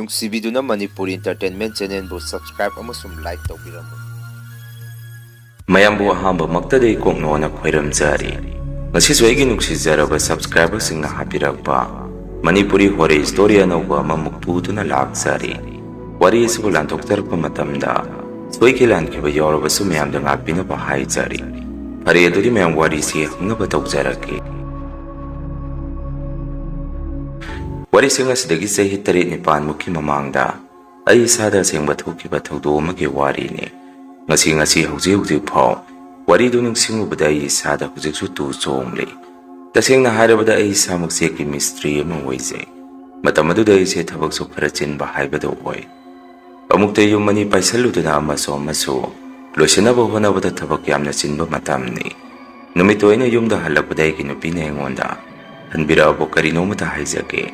ꯅꯨꯡꯁꯤꯕꯤꯗꯨꯅ Manipuri entertainment ꯆꯦꯅꯦꯜꯕꯨ subscribe ꯑꯃꯁꯨꯡ like ꯇꯧꯕꯤꯔꯝꯃꯨ꯫ ꯃꯌꯥꯝꯕꯨ ꯑꯍꯥꯟꯕꯃꯛꯇꯗꯤ ꯀꯣꯛꯅꯣꯅ ꯈꯣꯏꯔꯝꯖꯔꯤ꯫ ꯉꯁꯤꯁꯨ ꯑꯩꯒꯤ ꯅꯨꯡꯁꯤꯖꯔꯕ ꯁꯕꯁꯀ꯭ꯔꯥꯏꯕꯔꯁꯤꯡꯅ ꯍꯥꯞꯄꯤꯔꯛꯄ ꯃꯅꯤꯄꯨꯔꯤ ꯍꯣꯔꯦ ꯁ꯭ꯇꯣꯔꯤ ꯑꯅꯧꯕ ꯑꯃꯃꯨꯛ ꯄꯨꯗꯨꯅ ꯂꯥꯛꯆꯔꯤ꯫ ꯋꯥꯔꯤ ꯑꯁꯤꯕꯨ ꯂꯥꯟꯊꯣꯛꯆꯔꯛꯄ ꯃꯇꯝꯗ ꯁꯣꯏꯈꯤ ꯂꯥꯟꯈꯤꯕ ꯌꯥꯎꯔꯕꯁꯨ ꯃꯌꯥꯝꯗ ꯉꯥꯛꯄꯤꯅꯕ ꯍꯥꯏꯖꯔꯤ꯫ ꯐꯔꯦ ꯑꯗꯨꯗꯤ ꯃꯌꯥꯝ ꯋꯥꯔꯤꯁꯤ ꯍꯧꯅꯕ ꯇꯧꯖꯔꯛꯀꯦ꯫ ꯋꯥꯔꯤꯁꯤꯡ ꯑꯁꯤꯗꯒꯤ ꯆꯍꯤ 3-9 ꯃꯃꯥꯡꯗ ꯑꯩ ꯏꯁꯥꯗ ꯑꯁꯦꯡꯕ ꯊꯣꯛꯈꯤꯕ ꯊꯧꯗꯣꯛ ꯑꯃꯒꯤ ꯋꯥꯔꯤꯅꯤ꯫ ꯉꯁꯤ ꯍꯧꯖꯤꯛ ꯐꯥꯎ ꯋꯥꯔꯤꯗꯨ ꯅꯤꯡꯁꯤꯡꯂꯨꯕꯗ ꯑꯩ ꯏꯁꯥꯗ ꯍꯧꯖꯤꯛꯁꯨ ꯇꯨ ꯆꯣꯡꯂꯤ꯫ ꯇꯁꯦꯡꯅ ꯍꯥꯏꯔꯕꯗ ꯑꯩ ꯏꯁꯥꯃꯛ ꯆꯦꯛꯀꯤ ꯃꯤꯁꯇ꯭ꯔꯤ ꯑꯃ ꯑꯣꯏꯖꯩ꯫ ꯃꯇꯝ ꯑꯗꯨꯗ ꯑꯩꯁꯦ ꯊꯕꯛꯁꯨ ꯈꯔ ꯆꯤꯟꯕ ꯍꯥꯏꯕꯗꯨ ꯑꯣꯏ꯫ ꯑꯃꯨꯛꯇ ꯌꯨꯝ ꯑꯅꯤ ꯄꯥꯏꯁꯜꯂꯨꯗꯨꯅ ꯑꯃꯁꯨ ꯂꯣꯏꯁꯤꯟꯅꯕ ꯍꯣꯠꯅꯕꯗ ꯊꯕꯛ ꯌꯥꯝꯅ ꯆꯤꯟꯕ ꯃꯇꯝꯅꯤ꯫ ꯅꯨꯃꯤꯠꯇꯣ ꯑꯩꯅ ꯌꯨꯝꯗ ꯍꯜꯂꯛꯄꯗ ꯑꯩꯒꯤ ꯅꯨꯄꯤꯅ ꯑꯩꯉꯣꯟꯗ "ꯍꯟꯕꯤꯔꯛꯑꯕꯣ ꯀꯔꯤꯅꯣꯃꯇ ꯍꯥꯏꯖꯒꯦ꯫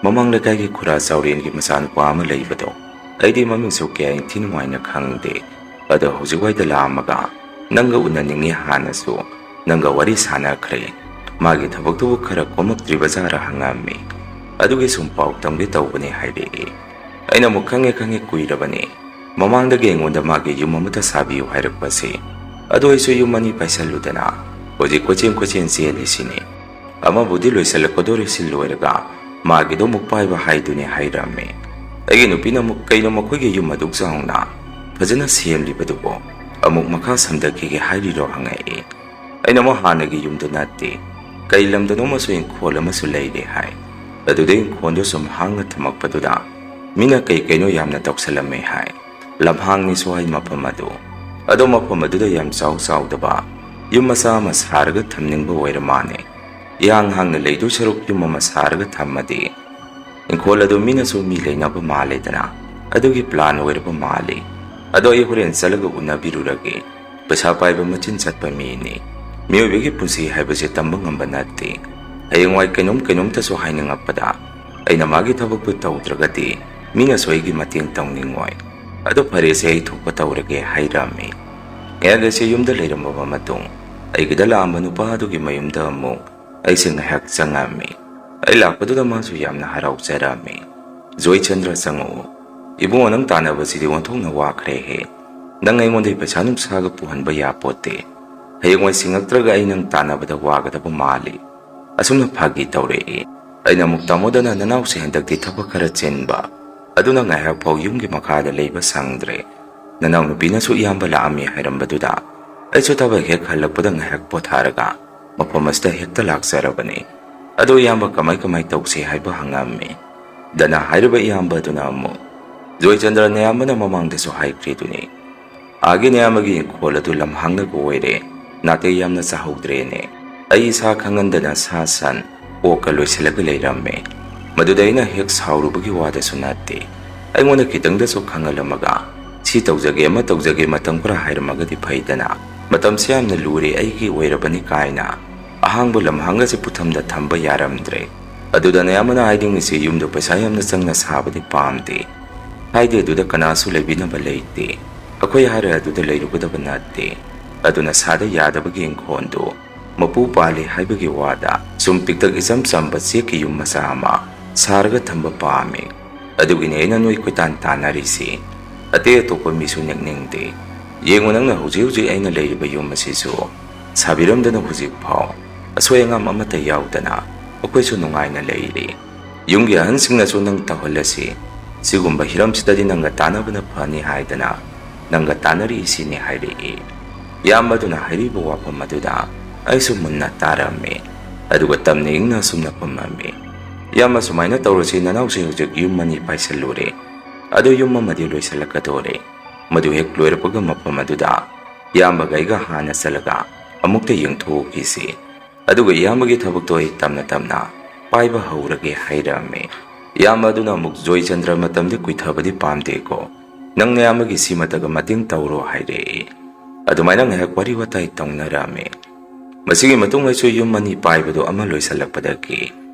ꯃꯃꯥꯡ ꯂꯩꯀꯥꯏꯒꯤ ꯈꯨꯔꯥ ꯆꯥꯎꯔꯦꯟꯒꯤ ꯃꯆꯥꯅꯨꯄꯥ ꯑꯃ ꯂꯩꯕꯗꯣ ꯑꯩꯗꯤ ꯃꯃꯤꯡꯁꯨ ꯀꯌꯥ ꯏꯟꯊꯤ ꯅꯨꯡꯉꯥꯏꯅ ꯈꯪꯗꯦ꯫ ꯑꯗꯣ ꯍꯧꯖꯤꯛꯋꯥꯏꯗ ꯂꯥꯛꯑꯝꯃꯒ ꯅꯪꯒ ꯎꯅꯅꯤꯡꯉꯤ ꯍꯥꯟꯅꯁꯨ ꯅꯪꯒ ꯋꯥꯔꯤ ꯁꯥꯟꯅꯈ꯭ꯔꯦ꯫ ꯃꯥꯒꯤ ꯊꯕꯛꯇꯨꯕꯨ ꯈꯔ ꯀꯣꯝꯃꯛꯇ꯭ꯔꯤꯕꯖꯥꯔ ꯍꯪꯉꯝꯃꯤ꯫ ꯑꯗꯨꯒꯤ ꯁꯨꯝ ꯄꯥꯎ ꯇꯝꯒꯦ ꯇꯧꯕꯅꯦ" ꯍꯥꯏꯔꯛꯏ꯫ ꯑꯩꯅ ꯑꯃꯨꯛ "ꯈꯪꯉꯦ ꯀꯨꯏꯔꯕꯅꯤ꯫ ꯃꯃꯥꯡꯗꯒꯤ ꯑꯩꯉꯣꯟꯗ ꯃꯥꯒꯤ ꯌꯨꯝ ꯑꯃꯇ ꯁꯥꯕꯤꯌꯨ ꯍꯥꯏꯔꯛꯄꯁꯦ꯫ ꯑꯗꯣ ꯑꯩꯁꯨ ꯌꯨꯝ ꯑꯅꯤ ꯄꯥꯏꯁꯜꯂꯨꯗꯅ ꯍꯧꯖꯤꯛ ꯀꯣꯏꯆꯦꯟ ꯆꯦꯜꯂꯤꯁꯤꯅꯤ꯫ ꯑꯃꯕꯨꯗꯤ ꯂꯣꯏꯁꯤꯜꯂꯛꯀꯗꯣꯔꯦ ꯁꯤ ꯂꯣꯏꯔꯒ ꯃꯥꯒꯤꯗꯣ ꯑꯃꯨꯛ ꯄꯥꯏꯕ ꯍꯥꯏꯗꯨꯅꯤ" ꯍꯥꯏꯔꯝꯃꯤ꯫ ꯑꯩꯒꯤ ꯅꯨꯄꯤꯅ ꯑꯃꯨꯛ "ꯀꯩꯅꯣ ꯃꯈꯣꯏꯒꯤ ꯌꯨꯝ ꯑꯗꯨꯛ ꯆꯥꯎꯅ ꯐꯖꯅ ꯁꯦꯝꯂꯤꯕꯗꯨꯕꯣ ꯑꯃꯨꯛ ꯃꯈꯥ ꯁꯝꯊꯈꯤꯒꯦ ꯍꯥꯏꯔꯤꯔꯣ" ꯍꯪꯉꯛꯏ꯫ ꯑꯩꯅ ꯑꯃꯨꯛ "ꯍꯥꯟꯅꯒꯤ ꯌꯨꯝꯗꯨ ꯅꯠꯇꯦ, ꯀꯩ ꯂꯝꯗꯅꯣꯃꯁꯨ ꯏꯪꯈꯣꯜ ꯑꯃꯁꯨ ꯂꯩꯔꯦ" ꯍꯥꯏ꯫ ꯑꯗꯨꯗ ꯏꯪꯈꯣꯜꯗꯨ ꯁꯨꯝ ꯍꯥꯡꯅ ꯊꯝꯃꯛꯄꯗꯨꯗ ꯃꯤꯅ ꯀꯩꯅꯣ ꯌꯥꯝꯅ ꯇꯧꯁꯜꯂꯝꯃꯦ ꯍꯥꯏ꯫ ꯂꯝꯍꯥꯡꯅꯤꯁꯨ ꯍꯥꯏ ꯃꯐꯝ ꯑꯗꯨ꯫ ꯑꯗꯣ ꯃꯐꯝ ꯑꯗꯨꯗ ꯌꯥꯝ ꯆꯥꯎꯗꯕ ꯌꯨꯝ ꯃꯆꯥ ꯑꯃ ꯁꯥꯔꯒ ꯊꯝꯅꯤꯡꯕ ꯑꯣꯏꯔ ꯃꯥꯅꯦ꯫ ꯏꯍꯥꯡ ꯍꯥꯡꯅ ꯂꯩꯗꯣꯏ ꯁꯔꯨꯛ ꯌꯨꯝ ꯑꯃ ꯁꯥꯔꯒ ꯊꯝꯃꯗꯤ ꯏꯪꯈꯣꯜ ꯑꯗꯨ ꯃꯤꯅꯁꯨ ꯃꯤ ꯂꯩꯅꯕ ꯃꯥꯜꯂꯦꯗꯅ ꯑꯗꯨꯒꯤ ꯄ꯭ꯂꯥꯟ ꯑꯣꯏꯔꯕ ꯃꯥꯜꯂꯤ꯫ ꯑꯗꯣ ꯑꯩ ꯍꯣꯔꯦꯟ ꯆꯠꯂꯒ ꯎꯅꯕꯤꯔꯨꯔꯒꯦ꯫ ꯄꯩꯁꯥ ꯄꯥꯏꯕ ꯃꯆꯤꯟ ꯆꯠꯄ ꯃꯤꯅꯤ꯫ ꯃꯤꯑꯣꯏꯕꯒꯤ ꯄꯨꯟꯁꯤ ꯍꯥꯏꯕꯁꯦ ꯇꯝꯕ ꯉꯝꯕ ꯅꯠꯇꯦ꯫ ꯍꯌꯦꯡꯋꯥꯏ ꯀꯩꯅꯣꯝꯇꯁꯨ ꯍꯥꯏꯅꯤꯡꯉꯛꯄꯗ ꯑꯩꯅ ꯃꯥꯒꯤ ꯊꯕꯛꯇꯨ ꯇꯧꯗ꯭ꯔꯒꯗꯤ ꯃꯤꯅꯁꯨ ꯑꯩꯒꯤ ꯃꯇꯦꯡ ꯇꯧꯅꯤꯡꯉꯣꯏ꯫ ꯑꯗꯣ ꯐꯔꯦꯁꯦ ꯑꯩ ꯊꯣꯛꯄ ꯇꯧꯔꯒꯦ" ꯍꯥꯏꯔꯝꯃꯤ꯫ ꯉꯥꯏꯍꯥꯛ ꯑꯩꯁꯦ ꯌꯨꯝꯗ ꯂꯩꯔꯝꯃꯕ ꯃꯇꯨꯡ ꯑꯩꯒꯤꯗ ꯂꯥꯛꯑꯝꯕ ꯅꯨꯄꯥ ꯑꯗꯨꯒꯤ ꯃꯌꯨꯝꯗ ꯑꯃꯨꯛ ꯑꯩꯁꯦ ꯉꯥꯏꯍꯥꯛ ꯆꯪꯉꯝꯃꯤ꯫ ꯑꯩ ꯂꯥꯛꯄꯗꯨꯗ ꯃꯥꯁꯨ ꯌꯥꯝꯅ ꯍꯔꯥꯎꯖꯔꯝꯃꯤ꯫ "ꯖꯣꯏꯆꯟꯗ꯭ꯔ ꯆꯪꯉꯛꯎ꯫ ꯏꯕꯨꯡꯉꯣ ꯅꯪ ꯇꯥꯟꯅꯕꯁꯤꯗꯤ ꯑꯣꯟꯊꯣꯛꯅ ꯋꯥꯈ꯭ꯔꯦꯍꯦ꯫ ꯅꯪ ꯑꯩꯉꯣꯟꯗꯩ ꯄꯩꯁꯥ ꯅꯨꯡꯁꯥꯒ ꯄꯨꯍꯟꯕ ꯌꯥꯄꯣꯠꯇꯦ꯫ ꯍꯌꯦꯡꯋꯥꯏ ꯁꯤꯡꯉꯛꯇ꯭ꯔꯒ ꯑꯩ ꯅꯪ ꯇꯥꯟꯅꯕꯗ ꯋꯥꯒꯗꯕ ꯃꯥꯜꯂꯤ" ꯑꯁꯨꯝꯅ ꯐꯥꯒꯤ ꯇꯧꯔꯛꯏ꯫ ꯑꯩꯅ ꯑꯃꯨꯛ "ꯇꯥꯃꯣꯗꯅ ꯅꯅꯥꯎꯁꯦ ꯍꯟꯗꯛꯇꯤ ꯊꯕꯛ ꯈꯔ ꯆꯤꯟꯕ ꯑꯗꯨꯅ ꯉꯥꯏꯍꯥꯛ ꯐꯥꯎ ꯌꯨꯝꯒꯤ ꯃꯈꯥꯗ ꯂꯩꯕ ꯁꯪꯗ꯭ꯔꯦ꯫ ꯅꯅꯥꯎ ꯅꯨꯄꯤꯅꯁꯨ ꯏꯌꯥꯝꯕ ꯂꯥꯛꯑꯝꯃꯤ ꯍꯥꯏꯔꯝꯕꯗꯨꯗ ꯑꯩꯁꯨ ꯊꯕꯛ ꯍꯦꯛ ꯍꯜꯂꯛꯄꯗ ꯉꯥꯏꯍꯥꯛ ꯄꯣꯊꯥꯔꯒ ꯃꯐꯝ ꯑꯁꯤꯗ ꯍꯦꯛꯇ ꯂꯥꯛꯆꯔꯕꯅꯤ꯫ ꯑꯗꯣ ꯏꯌꯥꯝꯕ ꯀꯃꯥꯏ ꯇꯧꯁꯤ ꯍꯥꯏꯕ" ꯍꯪꯉꯝꯃꯤ꯫ ꯗꯅ ꯍꯥꯏꯔꯤꯕ ꯏꯌꯥꯝꯕ ꯑꯗꯨꯅ ꯑꯃꯨꯛ "ꯖꯣꯏꯆꯟꯗ꯭ꯔ ꯅꯌꯥꯝꯕꯅ ꯃꯃꯥꯡꯗꯁꯨ ꯍꯥꯏꯈ꯭ꯔꯤꯗꯨꯅꯤ꯫ ꯑꯥꯒꯤ ꯅꯌꯥꯝꯕꯒꯤ ꯏꯪꯈꯣꯜ ꯑꯗꯨ ꯂꯝꯍꯥꯡꯅꯒ ꯑꯣꯏꯔꯦ, ꯅꯥꯇꯩ ꯌꯥꯝꯅ ꯆꯥꯍꯧꯗ꯭ꯔꯦꯅꯦ꯫ ꯑꯩ ꯏꯁꯥ ꯈꯪꯍꯟꯗꯅ ꯁꯥ ꯁꯟ ꯑꯣꯛꯀ ꯂꯣꯏꯁꯤꯜꯂꯒ ꯂꯩꯔꯝꯃꯦ꯫ ꯃꯗꯨꯗ ꯑꯩꯅ ꯍꯦꯛ ꯁꯥꯎꯔꯨꯕꯒꯤ ꯋꯥꯗꯁꯨ ꯅꯠꯇꯦ꯫ ꯑꯩꯉꯣꯟꯗ ꯈꯤꯇꯪꯗꯁꯨ ꯈꯪꯍꯜꯂꯝꯃꯒ ꯁꯤ ꯇꯧꯖꯒꯦ ꯑꯃ ꯇꯧꯖꯒꯦ ꯃꯇꯝ ꯈꯔ ꯍꯥꯏꯔꯝꯃꯒꯗꯤ ꯐꯩꯗꯅ꯫ ꯃꯇꯝꯁꯦ ꯌꯥꯝꯅ ꯂꯨꯔꯦ ꯑꯩꯒꯤ ꯑꯣꯏꯔꯕꯅꯤ ꯀꯥꯏꯅ ꯑꯍꯥꯡꯕ ꯂꯝꯍꯥꯡꯒꯁꯦ ꯄꯨꯊꯝꯗ ꯊꯝꯕ ꯌꯥꯔꯝꯗ꯭ꯔꯦ꯫ ꯑꯗꯨꯗ ꯅꯌꯥꯝꯕꯅ ꯍꯥꯏꯅꯤꯡꯉꯤꯁꯤ ꯌꯨꯝꯗꯣ ꯄꯩꯁꯥ ꯌꯥꯝꯅ ꯆꯪꯅ ꯁꯥꯕꯗꯤ ꯄꯥꯝꯗꯦ ꯍꯥꯏꯗꯤ ꯑꯗꯨꯗ ꯀꯅꯥꯁꯨ ꯂꯩꯕꯤꯅꯕ ꯂꯩꯇꯦ꯫ ꯑꯩꯈꯣꯏ ꯍꯥꯏꯔ ꯑꯗꯨꯗ ꯂꯩꯔꯨꯒꯗꯕ ꯅꯠꯇꯦ꯫ ꯑꯗꯨꯅ ꯁꯥꯗ ꯌꯥꯗꯕꯒꯤ ꯏꯪꯈꯣꯜꯗꯨ ꯃꯄꯨ ꯄꯥꯜꯂꯤ ꯍꯥꯏꯕꯒꯤ ꯋꯥꯗ ꯁꯨꯝ ꯄꯤꯛꯇꯛ ꯏꯆꯝ ꯆꯝꯕ ꯆꯦꯛꯀꯤ ꯌꯨꯝ ꯃꯆꯥ ꯑꯃ ꯁꯥꯔꯒ ꯊꯝꯕ ꯄꯥꯝꯃꯤ꯫ ꯑꯗꯨꯒꯤꯅꯤ ꯑꯩꯅ ꯅꯣꯏ ꯀꯣꯏꯇꯥꯟ ꯇꯥꯟꯅꯔꯤꯁꯤ꯫ ꯑꯇꯩ ꯑꯇꯣꯞꯄ ꯃꯤꯁꯨ ꯅꯦꯛꯅꯤꯡꯗꯦ꯫ ꯌꯦꯡꯉꯨ ꯅꯪꯅ ꯍꯧꯖꯤꯛ ꯑꯩꯅ ꯂꯩꯔꯤꯕ ꯌꯨꯝ ꯑꯁꯤꯁꯨ ꯁꯥꯕꯤꯔꯝꯗꯅ ꯍꯧꯖꯤꯛ ꯐꯥꯎ ꯑꯁꯣꯏ ꯑꯉꯥꯝ ꯑꯃꯠꯇ ꯌꯥꯎꯗꯅ ꯑꯩꯈꯣꯏꯁꯨ ꯅꯨꯡꯉꯥꯏꯅ ꯂꯩꯔꯤ꯫ ꯌꯨꯝꯒꯤ ꯑꯍꯟꯁꯤꯡꯅꯁꯨ ꯅꯪ ꯇꯧꯍꯜꯂꯁꯤ, ꯁꯤꯒꯨꯝꯕ ꯍꯤꯔꯝꯁꯤꯗꯗꯤ ꯅꯪꯒ ꯇꯥꯟꯅꯕꯅ ꯐꯅꯤ ꯍꯥꯏꯗꯅ ꯅꯪꯒ ꯇꯥꯟꯅꯔꯤꯁꯤꯅꯤ" ꯍꯥꯏꯔꯛꯏ꯫ ꯏꯌꯥꯝꯕ ꯑꯗꯨꯅ ꯍꯥꯏꯔꯤꯕ ꯋꯥꯐꯝ ꯑꯗꯨꯗ ꯑꯩꯁꯨ ꯃꯨꯟꯅ ꯇꯥꯔꯝꯃꯤ꯫ ꯑꯗꯨꯒ ꯇꯝꯅ ꯏꯪꯅ ꯑꯁꯨꯝꯅ ꯈꯨꯝꯃꯝꯃꯤ꯫ "ꯏꯌꯥꯝꯕ ꯁꯨꯃꯥꯏꯅ ꯇꯧꯔꯁꯤ, ꯅꯅꯥꯎꯁꯦ ꯍꯧꯖꯤꯛ ꯌꯨꯝ ꯑꯅꯤ ꯄꯥꯏꯁꯜꯂꯨꯔꯦ꯫ ꯑꯗꯣ ꯌꯨꯝ ꯑꯃꯗꯤ ꯂꯣꯏꯁꯤꯜꯂꯛꯀꯗꯣꯔꯦ꯫ ꯃꯗꯨ ꯍꯦꯛ ꯂꯣꯏꯔꯛꯄꯒ ꯃꯐꯝ ꯑꯗꯨꯗ ꯏꯌꯥꯝꯕꯒ ꯑꯩꯒ ꯍꯥꯟꯅ ꯆꯠꯂꯒ ꯑꯃꯨꯛꯇ ꯌꯦꯡꯊꯣꯛꯎꯈꯤꯁꯤ꯫ ꯑꯗꯨꯒ ꯏꯌꯥꯝꯕꯒꯤ ꯊꯕꯛꯇꯣ ꯑꯩ ꯇꯞꯅ ꯄꯥꯏꯕ ꯍꯧꯔꯒꯦ" ꯍꯥꯏꯔꯝꯃꯤ꯫ ꯏꯌꯥꯝꯕ ꯑꯗꯨꯅ ꯑꯃꯨꯛ "ꯖꯣꯏꯆꯟꯗ꯭ꯔ ꯃꯇꯝꯗꯤ ꯀꯨꯏꯊꯕꯗꯤ ꯄꯥꯝꯗꯦꯀꯣ, ꯅꯪ ꯅꯌꯥꯝꯕꯒꯤ ꯁꯤꯃꯇꯒ ꯃꯇꯦꯡ ꯇꯧꯔꯣ" ꯍꯥꯏꯔꯛꯏ꯫ ꯑꯗꯨꯃꯥꯏꯅ ꯉꯥꯏꯍꯥꯛ ꯋꯥꯔꯤ ꯋꯥꯇꯥꯏ ꯇꯧꯅꯔꯝꯃꯤ꯫ ꯃꯁꯤꯒꯤ ꯃꯇꯨꯡ ꯑꯩꯁꯨ ꯌꯨꯝ ꯑꯅꯤ ꯄꯥꯏꯕꯗꯣ ꯑꯃ ꯂꯣꯏꯁꯤꯜꯂꯛꯄꯗꯒꯤ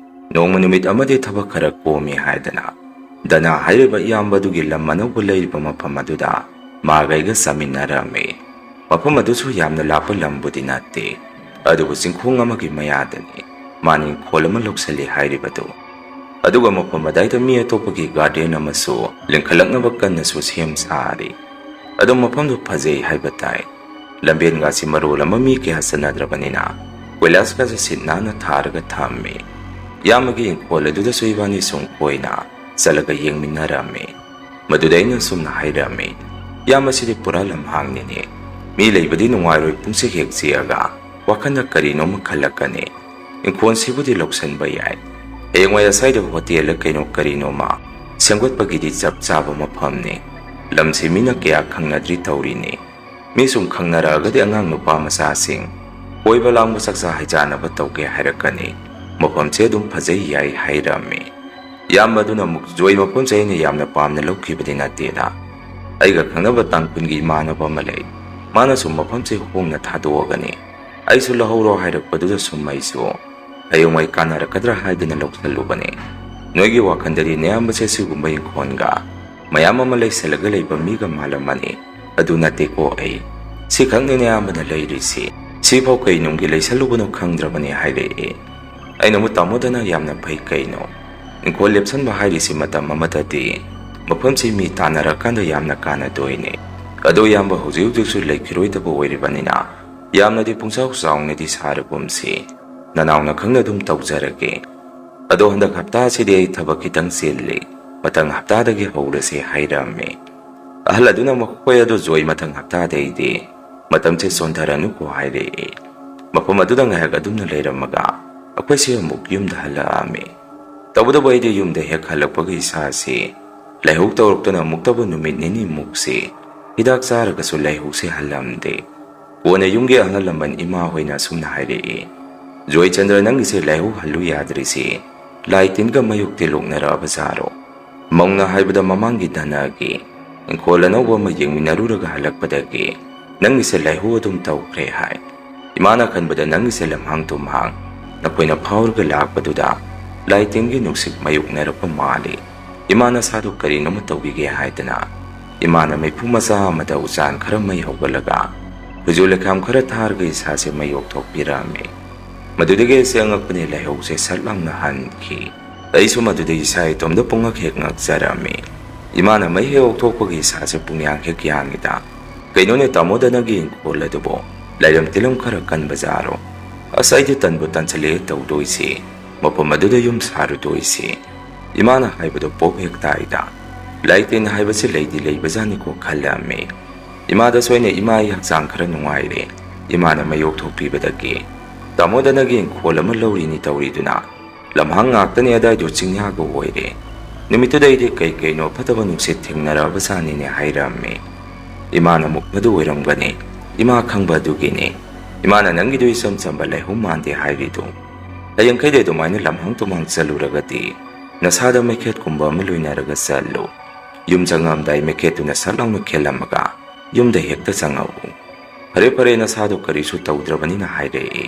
ꯅꯣꯡꯃ ꯅꯨꯃꯤꯠ ꯑꯃꯗꯤ ꯊꯕꯛ ꯈꯔ ꯀꯣꯝꯃꯤ ꯍꯥꯏꯗꯅ ꯗꯅ ꯍꯥꯏꯔꯤꯕ ꯏꯌꯥꯝꯕ ꯑꯗꯨꯒꯤ ꯂꯝ ꯑꯅꯧꯕ ꯂꯩꯔꯤꯕ ꯃꯐꯝ ꯑꯗꯨꯗ ꯃꯥꯒ ꯑꯩꯒ ꯆꯥꯃꯤꯟꯅꯔꯝꯃꯤ꯫ ꯃꯐꯝ ꯑꯗꯨꯁꯨ ꯌꯥꯝꯅ ꯂꯥꯞꯄ ꯂꯝꯕꯨꯗꯤ ꯅꯠꯇꯦ, ꯑꯗꯨꯕꯨ ꯆꯤꯡꯈꯣꯡ ꯑꯃꯒꯤ ꯃꯌꯥꯗꯅꯤ ꯃꯥꯅ ꯏꯪꯈꯣꯜ ꯑꯃ ꯂꯧꯁꯤꯜꯂꯤ ꯍꯥꯏꯔꯤꯕꯗꯨ꯫ ꯑꯗꯨꯒ ꯃꯐꯝ ꯑꯗꯥꯏꯗ ꯃꯤ ꯑꯇꯣꯞꯄꯒꯤ ꯒꯥꯔꯗꯦꯟ ꯑꯃꯁꯨ ꯂꯤꯡꯈꯠꯂꯛꯅꯕ ꯀꯟꯅꯁꯨ ꯁꯦꯝ ꯁꯥꯔꯤ꯫ ꯑꯗꯣ ꯃꯐꯝꯗꯨ ꯐꯖꯩ ꯍꯥꯏꯕ ꯇꯥꯏ꯫ ꯂꯝꯕꯦꯟꯒꯥꯁꯤ ꯃꯔꯣꯜ ꯑꯃ ꯃꯤ ꯀꯌꯥ ꯆꯠꯅꯗ꯭ꯔꯕꯅꯤꯅ ꯀꯣꯏꯂꯥꯁꯀꯥꯁꯦ ꯁꯤꯠ ꯅꯥꯟꯅ ꯊꯥꯔꯒ ꯊꯝꯃꯤ꯫ ꯏꯌꯥꯝꯕꯒꯤ ꯏꯪꯈꯣꯜ ꯑꯗꯨꯗꯁꯨ ꯏꯕꯥꯅꯤ ꯁꯨꯝ ꯀꯣꯏꯅ ꯆꯠꯂꯒ ꯌꯦꯡꯃꯤꯟꯅꯔꯝꯃꯤ꯫ ꯃꯗꯨꯗ ꯑꯩꯅ ꯁꯨꯝꯅ ꯍꯥꯏꯔꯝꯃꯤ, ꯏꯌꯥꯝꯕꯁꯤꯗꯤ ꯄꯨꯔꯥ ꯂꯝꯍꯥꯡꯅꯤꯅꯦ꯫ ꯃꯤ ꯂꯩꯕꯗꯤ ꯅꯨꯡꯉꯥꯏꯔꯣꯏ, ꯄꯨꯡꯆꯤꯛ ꯍꯦꯛ ꯆꯤꯛꯑꯒ ꯋꯥꯈꯜꯗ ꯀꯔꯤꯅꯣꯃ ꯈꯜꯂꯛꯀꯅꯤ꯫ ꯏꯪꯈꯣꯜꯁꯤꯕꯨꯗꯤ ꯂꯧꯁꯟꯕ ꯌꯥꯏ, ꯍꯌꯦꯡꯋꯥꯏ ꯑꯁ꯭ꯋꯥꯏꯗ ꯍꯣꯇꯦꯜꯂ ꯀꯔꯤꯅꯣꯃ ꯁꯦꯝꯒꯠꯄꯒꯤꯗꯤ ꯆꯞ ꯆꯥꯕ ꯃꯐꯝꯅꯤ꯫ ꯂꯝꯁꯤ ꯃꯤꯅ ꯀꯌా ꯈꯪꯅꯗ꯭ꯔꯤ ꯇꯧꯔꯤꯅꯤ꯫ ꯃꯤ ꯁꯨꯝ ꯈꯪꯅꯔꯛꯑꯒꯗꯤ ꯑꯉꯥꯡ ꯅꯨꯄꯥ ꯃꯆꯥꯁꯤꯡ ꯀꯣꯏꯕ ꯂꯥꯡꯕ ꯆꯥꯛꯆꯥ ꯍꯩꯖꯥꯟꯅꯕ ꯇꯧꯒꯦ ꯍꯥꯏꯔꯛꯀꯅꯤ꯫ ꯃꯐꯝꯁꯦ ꯑꯗꯨꯝ ꯐꯖꯩ ꯌꯥꯏ ꯍꯥꯏꯔꯝꯃꯤ꯫ ꯏꯌꯥꯝꯕ ꯑꯗꯨꯅ ꯑꯃꯨꯛ ꯖꯣꯏ ꯃꯐꯝꯁꯦ ꯑꯩꯅ ꯌꯥꯝꯅ ꯄꯥꯝꯅ ꯂꯧꯈꯤꯕꯗꯤ ꯅꯠꯇꯦꯗ꯫ ꯑꯩꯒ ꯈꯪꯅꯕ ꯇꯥꯡꯈꯨꯜꯒꯤ ꯏꯃꯥꯟꯅꯕ ꯑꯃ ꯂꯩ, ꯃꯥꯅꯁꯨ ꯃꯐꯝꯁꯦ ꯍꯣꯡꯅ ꯊꯥꯗꯣꯛꯑꯒꯅꯤ ꯑꯩꯁꯨ ꯂꯧꯍꯧꯔꯣ ꯍꯥꯏꯔꯛꯄꯗꯨꯗ ꯁꯨꯝ ꯑꯩꯁꯨ ꯍꯌꯦꯡꯋꯥꯏ ꯀꯥꯟꯅꯔꯛꯀꯗ꯭ꯔꯥ ꯍꯥꯏꯗꯅ ꯂꯧꯁꯜꯂꯨꯕꯅꯦ꯫ ꯅꯣꯏꯒꯤ ꯋꯥꯈꯜꯗꯗꯤ ꯅꯌꯥꯝꯕꯁꯦ ꯁꯤꯒꯨꯝꯕ ꯏꯪꯈꯣꯜꯒ ꯃꯌꯥꯝ ꯑꯃ ꯂꯩꯁꯜꯂꯒ ꯂꯩꯕ ꯃꯤꯒ ꯃꯥꯜꯂꯝꯃꯅꯤ꯫ ꯑꯗꯨ ꯅꯠꯇꯦꯀꯣ ꯑꯩ ꯁꯤꯈꯛꯅꯤ ꯑꯌꯥꯝꯕꯅ ꯂꯩꯔꯤꯁꯤ, ꯁꯤꯐꯥꯎ ꯀꯩꯅꯨꯡꯒꯤ ꯂꯩꯁꯜꯂꯨꯕꯅꯣ ꯈꯪꯗ꯭ꯔꯕꯅꯤ ꯍꯥꯏꯔꯛꯑꯦ꯫ ꯑꯩꯅꯃꯨꯛ ꯇꯥꯃꯣꯗꯅ ꯌꯥꯝꯅ ꯐꯩ ꯀꯩꯅꯣ, ꯏꯪꯈꯣꯜ ꯂꯦꯞꯁꯟꯕ ꯍꯥꯏꯔꯤꯁꯤ ꯃꯇꯝ ꯑꯃꯗꯗꯤ ꯃꯐꯝꯁꯤ ꯃꯤ ꯇꯥꯟꯅꯔꯀꯥꯟꯗ ꯌꯥꯝꯅ ꯀꯥꯟꯅꯗꯣꯏꯅꯦ꯫ ꯑꯗꯣ ꯏꯌꯥꯝꯕ ꯍꯧꯖꯤꯛꯁꯨ ꯂꯩꯈꯤꯔꯣꯏꯗꯕ ꯑꯣꯏꯔꯤꯕꯅꯤꯅ ꯌꯥꯝꯅꯗꯤ ꯄꯨꯡꯆꯥꯎ ꯆꯥꯎꯅꯗꯤ ꯁꯥꯔꯒꯨꯝꯁꯤ, ꯅꯅꯥꯎꯅ ꯈꯪꯅ ꯑꯗꯨꯝ ꯇꯧꯖꯔꯒꯦ꯫ ꯑꯗꯣ ꯍꯟꯗꯛ ꯍꯞꯇꯥꯁꯤꯗꯤ ꯑꯩ ꯊꯕꯛ ꯈꯤꯇꯪ ꯆꯤꯜꯂꯤ, ꯃꯊꯪ ꯍꯞꯇꯥꯗꯒꯤ ꯍꯧꯔꯁꯦ ꯍꯥꯏꯔꯝꯃꯤ꯫ ꯑꯍꯜ ꯑꯗꯨꯅ ꯃꯈꯣꯏ ꯑꯗꯨ ꯖꯣꯏ ꯃꯊꯪ ꯍꯞꯇꯥꯗꯩꯗꯤ ꯃꯇꯝꯁꯦ ꯆꯣꯟꯊꯔꯅꯨꯀꯣ ꯍꯥꯏꯔꯛꯏ꯫ ꯃꯐꯝ ꯑꯗꯨꯗ ꯉꯥꯏꯍꯥꯛ ꯑꯗꯨꯝꯅ ꯂꯩꯔꯝꯃꯒ ꯑꯩꯈꯣꯏꯁꯦ ꯑꯃꯨꯛ ꯌꯨꯝꯗ ꯍꯜꯂꯛꯑꯝꯃꯤ꯫ ꯇꯧꯕꯇꯕꯨ ꯑꯩꯗꯤ ꯌꯨꯝꯗ ꯍꯦꯛ ꯍꯜꯂꯛꯄꯒ ꯏꯁꯥꯁꯤ ꯂꯥꯏꯍꯧ ꯇꯧꯔꯛꯇꯨꯅ ꯑꯃꯨꯛꯇꯕꯨ ꯅꯨꯃꯤꯠ ꯅꯤꯅꯤꯃꯨꯛꯁꯤ ꯍꯤꯗꯥꯛ ꯆꯥꯔꯒꯁꯨ ꯂꯥꯏꯍꯧꯁꯦ ꯍꯜꯂꯝꯗꯦ꯫ ꯀꯣꯟꯅ ꯌꯨꯝꯒꯤ ꯑꯍꯜ ꯂꯃꯟ ꯏꯃꯥ ꯍꯣꯏꯅ ꯑꯁꯨꯝꯅ ꯍꯥꯏꯔꯛꯏ, ꯖꯣꯏꯆꯟꯗ꯭ꯔ ꯅꯪꯒꯤꯁꯦ ꯂꯥꯏꯍꯧ ꯍꯜꯂꯨ ꯌꯥꯗ꯭ꯔꯤꯁꯤ ꯂꯥꯏ ꯇꯤꯟꯒ ꯃꯌꯨꯛ ꯇꯤꯜꯂꯣꯛꯅꯔꯛꯑꯕꯖꯥꯔꯣ? ꯃꯧꯅ ꯍꯥꯏꯕꯗ ꯃꯃꯥꯡꯒꯤ ꯙꯅꯒꯤ ꯏꯪꯈꯣꯜ ꯑꯅꯧꯕ ꯑꯃ ꯌꯦꯡꯃꯤꯟꯅꯔꯨꯔꯒ ꯍꯜꯂꯛꯄꯗꯒꯤ ꯅꯪꯒꯤꯁꯦ ꯂꯥꯏꯍꯧ ꯑꯗꯨꯝ ꯇꯧꯈ꯭ꯔꯦ ꯍꯥꯏ꯫ ꯏꯃꯥꯅ ꯈꯟꯕꯗ ꯅꯪꯒꯤꯁꯦ ꯂꯝꯍꯥꯡ ꯇꯨꯝꯍꯥꯡ ꯅꯈꯣꯏꯅ ꯐꯥꯎꯔꯒ ꯂꯥꯛꯄꯗꯨꯗ ꯂꯥꯏ ꯇꯤꯟꯒꯤ ꯅꯨꯡꯁꯤꯠ ꯃꯌꯨꯛꯅꯔꯛꯄ ꯃꯥꯜꯂꯤ꯫ ꯏꯃꯥꯅ ꯁꯥꯗꯨ ꯀꯔꯤꯅꯣꯃ ꯇꯧꯕꯤꯒꯦ ꯍꯥꯏꯗꯅ ꯏꯃꯥꯅ ꯃꯩꯐꯨ ꯃꯆꯥ ꯑꯃꯗ ꯎꯆꯥꯟ ꯈꯔ ꯃꯩ ꯍꯧꯒꯠꯂꯒ ꯈꯨꯖꯨ ꯂꯩꯈꯥꯝ ꯈꯔ ꯊꯥꯔꯒ ꯏꯁꯥꯁꯦ ꯃꯩ ꯑꯣꯛꯊꯣꯛꯄꯤꯔꯝꯃꯤ꯫ ꯃꯗꯨꯗꯒꯤ ꯑꯩꯁꯦ ꯑꯉꯛꯄꯅꯤ, ꯂꯥꯏꯍꯧꯁꯦ ꯁꯠ ꯂꯥꯎꯅ ꯍꯟꯈꯤ꯫ ꯑꯩꯁꯨ ꯃꯗꯨꯗ ꯏꯁꯥ ꯏꯇꯣꯝꯗ ꯄꯨꯡꯉꯛ ꯍꯦꯛ ꯉꯛꯆꯔꯝꯃꯤ꯫ ꯏꯃꯥꯅ ꯃꯩ ꯍꯦꯛ ꯑꯣꯛꯊꯣꯛꯄꯒꯤ ꯏꯁꯥꯁꯦ ꯄꯨꯡꯌꯥꯡ ꯍꯦꯛ ꯌꯥꯡꯉꯤꯗ꯫ ꯀꯩꯅꯣꯅꯦ ꯇꯥꯃꯣꯗꯅꯒꯤ ꯏꯪꯈꯣꯜ ꯑꯗꯨꯕꯨ ꯂꯥꯏꯔꯝ ꯇꯤꯜꯂꯝ ꯈꯔ ꯀꯟꯕꯖꯥꯔꯣ? ꯑꯁ ꯑꯩꯗꯤ ꯇꯟꯕꯨ ꯇꯟꯁꯤꯜꯂꯛꯑꯦ ꯇꯧꯗꯣꯏꯁꯤ, ꯃꯐꯝ ꯑꯗꯨꯗ ꯌꯨꯝ ꯁꯥꯔꯨꯗꯣꯏꯁꯤ꯫ ꯏꯃꯥꯅ ꯍꯥꯏꯕꯗꯣ ꯄꯣꯞ ꯍꯦꯛ ꯇꯥꯏꯗ꯫ ꯂꯥꯏ ꯇꯤꯟ ꯍꯥꯏꯕꯁꯤ ꯂꯩꯗꯤ ꯂꯩꯕꯖꯥꯠꯅꯤꯀꯣ ꯈꯜꯂꯝꯃꯤ꯫ ꯏꯃꯥꯗꯁꯨ ꯑꯩꯅ ꯏꯃꯥ ꯑꯩ ꯍꯛꯆꯥꯡ ꯈꯔ ꯅꯨꯡꯉꯥꯏꯔꯦ, ꯏꯃꯥꯅ ꯃꯌꯣꯛꯊꯣꯛꯄꯤꯕꯗꯒꯤ ꯇꯥꯃꯣꯗꯅꯒꯤ ꯏꯪꯈꯣꯜ ꯑꯃ ꯂꯧꯔꯤꯅꯤ ꯇꯧꯔꯤꯗꯨꯅ ꯂꯝꯍꯥꯡ ꯉꯥꯛꯇꯅꯤ, ꯑꯗꯥꯏꯗꯣ ꯆꯤꯡꯌꯥꯒ ꯑꯣꯏꯔꯦ꯫ ꯅꯨꯃꯤꯠꯇꯨꯗꯩꯗꯤ ꯀꯩꯅꯣ ꯐꯠꯇꯕ ꯅꯨꯡꯁꯤꯠ ꯊꯦꯡꯅꯔꯛꯑꯕꯖꯥꯠꯅꯤꯅꯦ ꯍꯥꯏꯔꯝꯃꯤ꯫ ꯏꯃꯥꯅ ꯑꯃꯨꯛ ꯃꯗꯨ ꯑꯣꯏꯔꯝꯒꯅꯤ, ꯏꯃꯥ ꯈꯪꯕ ꯑꯗꯨꯒꯤꯅꯤ ꯏꯃꯥꯅ ꯅꯪꯒꯤꯗꯨ ꯏꯆꯝ ꯆꯝꯕ ꯂꯥꯏꯍꯧ ꯃꯥꯟꯗꯦ ꯍꯥꯏꯔꯤꯗꯨ꯫ ꯍꯌꯦꯡꯈꯩꯗꯤ ꯑꯗꯨꯃꯥꯏꯅ ꯂꯝꯍꯥꯡ ꯇꯨꯝꯍꯥꯡ ꯆꯠꯂꯨꯔꯒꯗꯤ ꯅꯁꯥꯗ ꯃꯩꯈꯦꯠꯀꯨꯝꯕ ꯑꯃ ꯂꯣꯏꯅꯔꯒ ꯆꯠꯂꯨ꯫ ꯌꯨꯝ ꯆꯪꯉꯝꯗꯥꯏ ꯃꯩꯈꯦꯠꯇꯨꯅ ꯁꯠ ꯂꯥꯎꯅ ꯈꯦꯜꯂꯝꯃꯒ ꯌꯨꯝꯗ ꯍꯦꯛꯇ ꯆꯪꯉꯛꯎ꯫ ꯐꯔꯦ ꯐꯔꯦ ꯅꯁꯥꯗꯣ ꯀꯔꯤꯁꯨ ꯇꯧꯗ꯭ꯔꯕꯅꯤꯅ ꯍꯥꯏꯔꯛꯏ꯫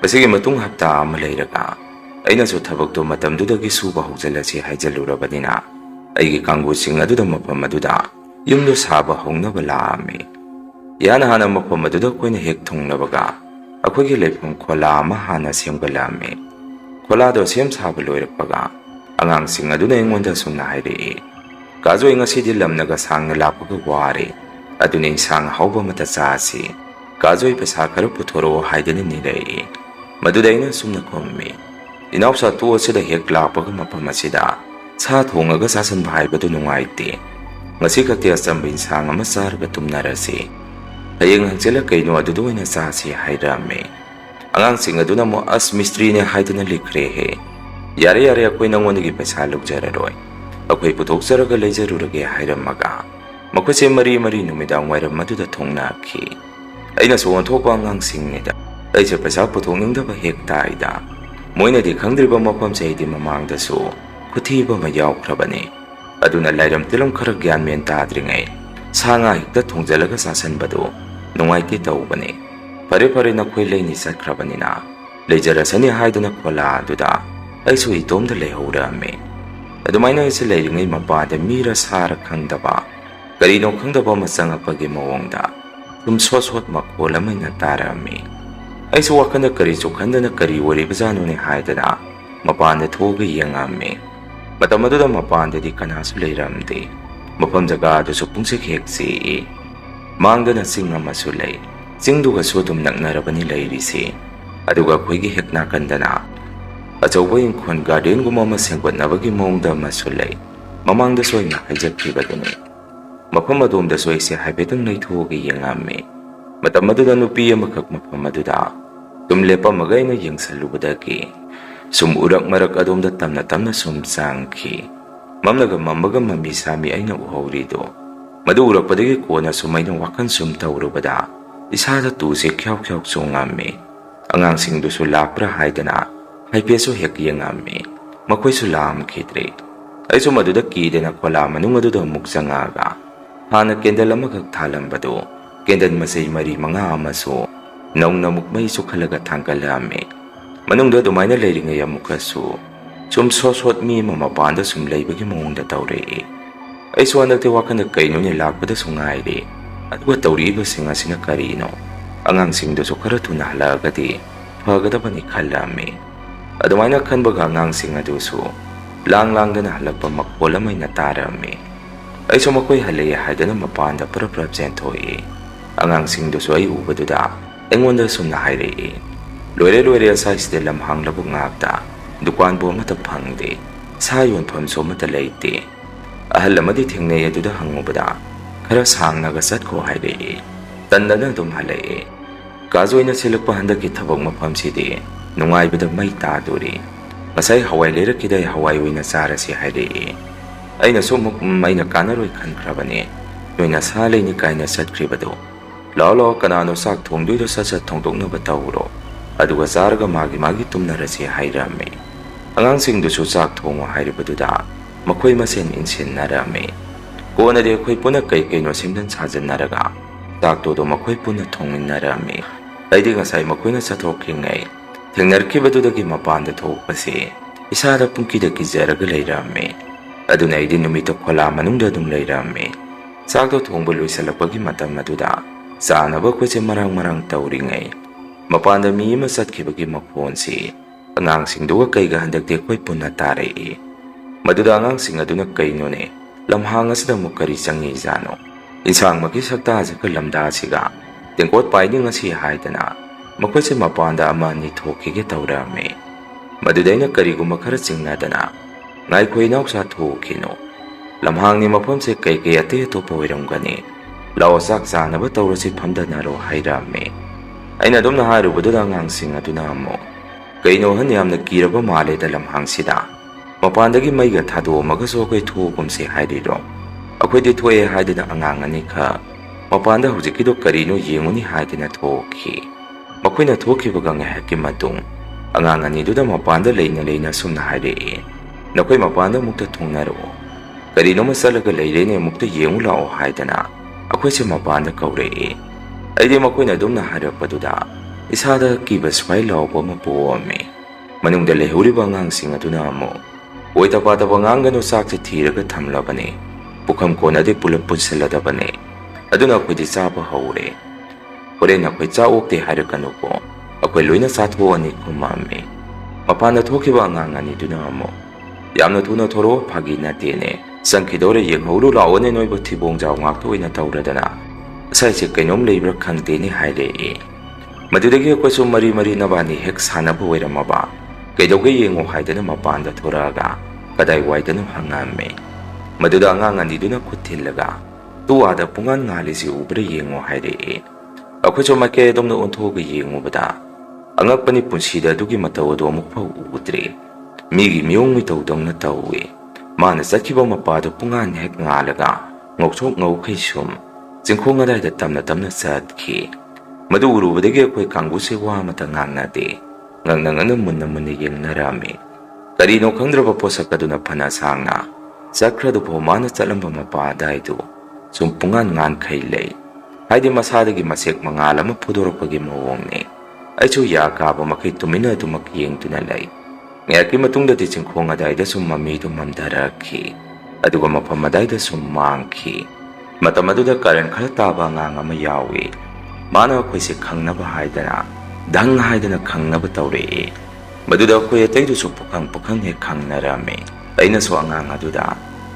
ꯃꯁꯤꯒꯤ ꯃꯇꯨꯡ ꯍꯞꯇꯥ ꯑꯃ ꯂꯩꯔꯒ ꯑꯩꯅꯁꯨ ꯊꯕꯛꯇꯣ ꯃꯇꯝꯗꯨꯗꯒꯤ ꯁꯨꯕ ꯍꯧꯖꯤꯜꯂꯁꯤ ꯍꯥꯏꯖꯜꯂꯨꯔꯕꯅꯤꯅ ꯑꯩꯒꯤ ꯀꯥꯡꯕꯨꯁꯤꯡ ꯑꯗꯨꯗ ꯃꯐꯝ ꯑꯗꯨꯗ ꯌꯨꯝꯗꯨ ꯁꯥꯕ ꯍꯧꯅꯕ ꯂꯥꯛꯑꯝꯃꯤ꯫ ꯏꯍꯥꯟ ꯍꯥꯟꯅ ꯃꯐꯝ ꯑꯗꯨꯗ ꯑꯩꯈꯣꯏꯅ ꯍꯦꯛ ꯊꯨꯡꯂꯕꯒ ꯑꯩꯈꯣꯏꯒꯤ ꯂꯩꯐꯝ ꯈꯣꯂꯥ ꯑꯃ ꯍꯥꯟꯅ ꯁꯦꯝꯒꯠꯂꯛꯑꯝꯃꯤ꯫ ꯈꯣꯂꯥꯗꯣ ꯁꯦꯝ ꯁꯥꯕ ꯂꯣꯏꯔꯛꯄꯒ ꯑꯉꯥꯡꯁꯤꯡ ꯑꯗꯨꯅ ꯑꯩꯉꯣꯟꯗ ꯁꯨꯝꯅ ꯍꯥꯏꯔꯛꯏ, ꯀꯥꯖꯣꯏ ꯉꯁꯤꯗꯤ ꯂꯝꯅꯒ ꯁꯥꯡꯅ ꯂꯥꯛꯄꯒ ꯋꯥꯔꯦ, ꯑꯗꯨꯅ ꯏꯟꯁꯥꯡ ꯑꯍꯥꯎꯕ ꯑꯃꯇ ꯆꯥꯁꯤ, ꯀꯥꯖꯣꯏ ꯄꯩꯁꯥ ꯈꯔ ꯄꯨꯊꯣꯔꯛꯑꯣ ꯍꯥꯏꯗꯅ ꯅꯤꯔꯛꯏ꯫ ꯃꯗꯨꯗ ꯑꯩꯅ ꯁꯨꯝꯅ ꯈꯨꯝꯃꯤ, ꯏꯅꯥꯎꯆꯥ ꯇꯣꯛꯑꯁꯤꯗ ꯍꯦꯛ ꯂꯥꯛꯄꯒ ꯃꯐꯝ ꯑꯁꯤꯗ ꯁꯥ ꯊꯣꯡꯉꯒ ꯆꯥꯁꯟꯕ ꯍꯥꯏꯕꯗꯨ ꯅꯨꯡꯉꯥꯏꯇꯦ, ꯉꯁꯤ ꯈꯛꯇꯤ ꯑꯆꯝꯕ ꯏꯟꯁꯥꯡ ꯑꯃ ꯆꯥꯔꯒ ꯇꯨꯝꯅꯔꯁꯤ, ꯍꯌꯦꯡ ꯍꯪꯆꯤꯠꯂ ꯀꯩꯅꯣ ꯑꯗꯨꯗ ꯑꯣꯏꯅ ꯆꯥꯁꯤ ꯍꯥꯏꯔꯝꯃꯤ꯫ ꯑꯉꯥꯡꯁꯤꯡ ꯑꯗꯨꯅ ꯑꯃꯨꯛ ꯑꯁ ꯃꯤꯁꯇ꯭ꯔꯤꯅꯦ ꯍꯥꯏꯗꯅ ꯂꯤꯈ꯭ꯔꯦꯍꯦ, ꯌꯥꯔꯦ ꯌꯥꯔꯦ ꯑꯩꯈꯣꯏ ꯅꯪꯉꯣꯟꯗꯒꯤ ꯄꯩꯁꯥ ꯂꯧꯖꯔꯔꯣꯏ, ꯑꯩꯈꯣꯏ ꯄꯨꯊꯣꯛꯆꯔꯒ ꯂꯩꯖꯔꯨꯔꯒꯦ ꯍꯥꯏꯔꯝꯃꯒ ꯃꯈꯣꯏꯁꯦ ꯃꯔꯤ ꯅꯨꯃꯤꯗꯥꯡ ꯋꯥꯏꯔꯝ ꯑꯗꯨꯗ ꯊꯣꯡꯅꯈꯤ꯫ ꯑꯩꯅꯁꯨ ꯑꯣꯟꯊꯣꯛꯄ ꯑꯉꯥꯡꯁꯤꯡꯅꯤꯗ, ꯑꯩꯁꯦ ꯄꯩꯁా ꯄꯨꯊꯣꯛꯅꯤꯡꯗꯕ ꯍꯦꯛ ꯇꯥꯏꯗ꯫ ꯃꯣꯏꯅꯗꯤ ꯈꯪꯗ꯭ꯔꯤꯕ ꯃꯐꯝꯁꯦ ꯑꯩꯗꯤ ꯃꯃꯥꯡꯗꯁꯨ ꯈꯨꯊꯤꯕ ꯑꯃ ꯌꯥꯎꯈ꯭ꯔꯕꯅꯤ, ꯑꯗꯨꯅ ꯂꯥꯏꯔꯝ ꯇꯤꯜꯂꯝ ꯈꯔ ꯒ꯭ꯌꯥꯟ ꯃꯦꯟ ꯇꯥꯗ꯭ꯔꯤꯉꯩ ꯁꯥ ꯉꯥ ꯍꯦꯛꯇ ꯊꯣꯡꯖꯤꯜꯂꯒ ꯆꯥꯁꯟꯕꯗꯨ ꯅꯨꯡꯉꯥꯏꯇꯦ ꯇꯧꯕꯅꯤ꯫ ꯐꯔꯦ ꯐꯔꯦ ꯅꯈꯣꯏ ꯂꯩꯅꯤ ꯆꯠꯈ꯭ꯔꯕꯅꯤꯅ ꯂꯩꯖꯔꯁꯅꯤ ꯍꯥꯏꯗꯨꯅ ꯈꯣꯂꯥ ꯑꯗꯨꯗ ꯑꯩꯁꯨ ꯏꯇꯣꯝꯗ ꯂꯩꯍꯧꯔꯝꯃꯤ꯫ ꯑꯗꯨꯃꯥꯏꯅ ꯑꯩꯁꯦ ꯂꯩꯔꯤꯉꯩ ꯃꯄꯥꯗ ꯃꯤꯔ ꯁꯥꯔ ꯈꯪꯗꯕ ꯀꯔꯤꯅꯣ ꯈꯪꯗꯕ ꯑꯃ ꯆꯪꯉꯛꯄꯒꯤ ꯃꯑꯣꯡꯗ ꯁꯨꯝ ꯁꯣꯠ ꯁꯣꯠ ꯃꯈꯣꯜ ꯑꯃ ꯑꯣꯏꯅ ꯇꯥꯔꯝꯃꯤ꯫ ꯑꯩꯁꯨ ꯋꯥꯈꯜꯗ ꯀꯔꯤꯁꯨ ꯈꯟꯗꯅ ꯀꯔꯤ ꯑꯣꯏꯔꯤꯕꯖꯥꯠꯅꯣꯅꯦ ꯍꯥꯏꯗꯅ ꯃꯄꯥꯟꯗ ꯊꯣꯛꯑꯒ ꯌꯦꯡꯉꯝꯃꯤ꯫ Matam aduda mapandadi kanasu leiramde. Mafam jaga adusu pungsik hek si. Mangdana sing amasu lei. Singduga sudum naknarabani leirisi. Aduga kuigi hek nakandana. Achauba ingkon garden gumama sengkot nabagi mongda amasu lei. Mamangda soy na haijakibaduni. Mafam adumda soy si haibetang naithugi yangami. Matam aduda nupi amakak mafam aduda. Tumlepa magay na yung salubadaki. Sumurak marak adumda tamna sumsangki. Mamnaga mamaga mamisami ay nauhawrido. Madurak padagi ko na sumay ng wakan sumtawrubada. Isada tusi kyaw sungami. Ang sing duso lapra haydana. Hay peso hekiyangami. Makoy sulam kitri. Ay sumaduda kide na kwala manung aduda muksangaga. Hana kendala magagtalam bado. Kendan masay mari mga amaso. Naung namukmay sukalaga tanggalami. Manungda dumay na leiringay amukaso. Sumsosot mi mamapanda sumlaybagi mongda tawri. Ay suwanagtiwakan na kaino nilakpada sungayri. At wat tawriba singa sinakarino. Ang singdo so karatu na halagati. Pagada pa ni kalami. At dumay na kanbaga ang singa duso. Lang na halagpa makbola may natarami. Ay sumakoy halaya hada na mapanda para presentoi. Ang singdo so ay ubaduda. Engwanda sumnahayri. Loire sa isde lamhang labog ngakta. Dukuan po matapangde. Sayon pamso matalayti. Ahal lamadi tingnay aduda hangubada. Karashang nagasat ko hayri. Tanda na dumhalay. Kazoy na silak pahandag itabog mapamsidi. Nungay bada may taduri. Masay haway lira kiday haway na sara si hayri. Ay nasumok may nakanaroy kankrabani. Noy nasalay ni kay nasat kribado. Lalo kanano sak tungdoy do sa tungtong na batawro. Aduga sarga magi tumnarasi hayrami. Ang sing duso sak tungo hayribaduda. Makoy masin insin narami. Kuwa na di ako'y puna kay no simdan sajan naraga. Takto do makoy puna tongin narami. Ay di ngasay makoy na sa toking ay. Tingnarki badudagi mapanda tokpasi. Isara pong kidakizaraga layrami. Adunay din numitok wala manung dadong layrami. Sakto tongbuloy sa lapagi matam maduda. Sana ba ko si marang tawring ay. Mapanda mi masat kibagi maponsi. Ang sing duwa kay gahandag di ko'y punatari. Maduda ang sing aduna kay nun lamhangas na mukarisang izano. Insang makisagta sa kalamda siga. Tingkot pa nga si hayda na. Makoy si mapanda ama ni Toki gitawrami. Maduday na karigo makaratsing na dana. Ngay ko'y naok sa Toki no. Lamhang ni maponsi kay ate ito pawirang gani. Laosak sana ba tawro si pamda na ro hayrami. Ay nadom na haro ba doon ang sing aduna mo. Kainohan niyam nagkiraba mali dalam hang sida. Mapandagi may gatado magaso ko'y tukom si Haidiro. Ako'y dito'y Haida na angangan ni ka. Mapanda hujikido karino yengo ni Haida na toki. Mako'y na toki bagang hakimadong. Angangan ni doon mapanda lay na sum na Haida. Nako'y mapanda mukta tong naro. Karino masalaga lay na mukta yengo lao Haida na. Ako'y si mapanda kaure. Ay di makoy na dum na harap paduda. Isada kibas fay lao po mapuwame. Manung dalay huli ba ngang singa na mo. Uy tapata ba ngang gano sakti tira ka tamla ba ni. Pukam ko na di pulapun sila da ba ni. Aduna ako'y di sapa haure. Ure na ako'y tsaok di harap kano po. Ako'y luy na satwa ni kumami. Mapana toki ba ngang ni na mo. Yam na tuna toro pagi na tine. Sangkidore yung hulu lao ni noy ba tibong jaw ngakto na taura da na. Say si kainom labor kante ni Haile. Madudagi ako so mari na ba ni hek sana po wera maba. Kay daw kay yengo Haida na mapanda turaga. Kaday wayda no hangame. Maduda nga nandito na kutilaga. Tuwada pungan ngali si ubre yengo Haile. Ako so makayadom na unto kay yengo bada. Angak pa ni punsida dugi matawado mo pa uudre. Migi miyong mitawdong na tawi. Mana sa kiba mapado pungan hek ngalaga. Ngoksok ngaw kay sum. Singkong aday da tamna sadki. Maduro badagi ako'y kanggusi wa matangang nati. Ngang nanganam mo naman niyang narami. Karino kang drapa po sa kaduna panasang na. Sakrado po manas talang pamapada ito. Sumpungan ngan kailay. Hay di masadagi masik mga alam mapudoro pagimawong ni. Ay suya ka pa makitumina ito makiyeng tunalay. Ngayon kimatong dati singkong aday da sumamito mamdaraki. At uga mapamaday da sumangki. Matamado da karen kalataba nga mayawi. Mana ako'y si kang nabahay na. Dang nahay na kang nabatawri. Maduda ako'y atay do supukang he kang narami. ꯑꯩꯅꯁꯨ ꯑꯉꯥꯡ ꯑꯗꯨꯗ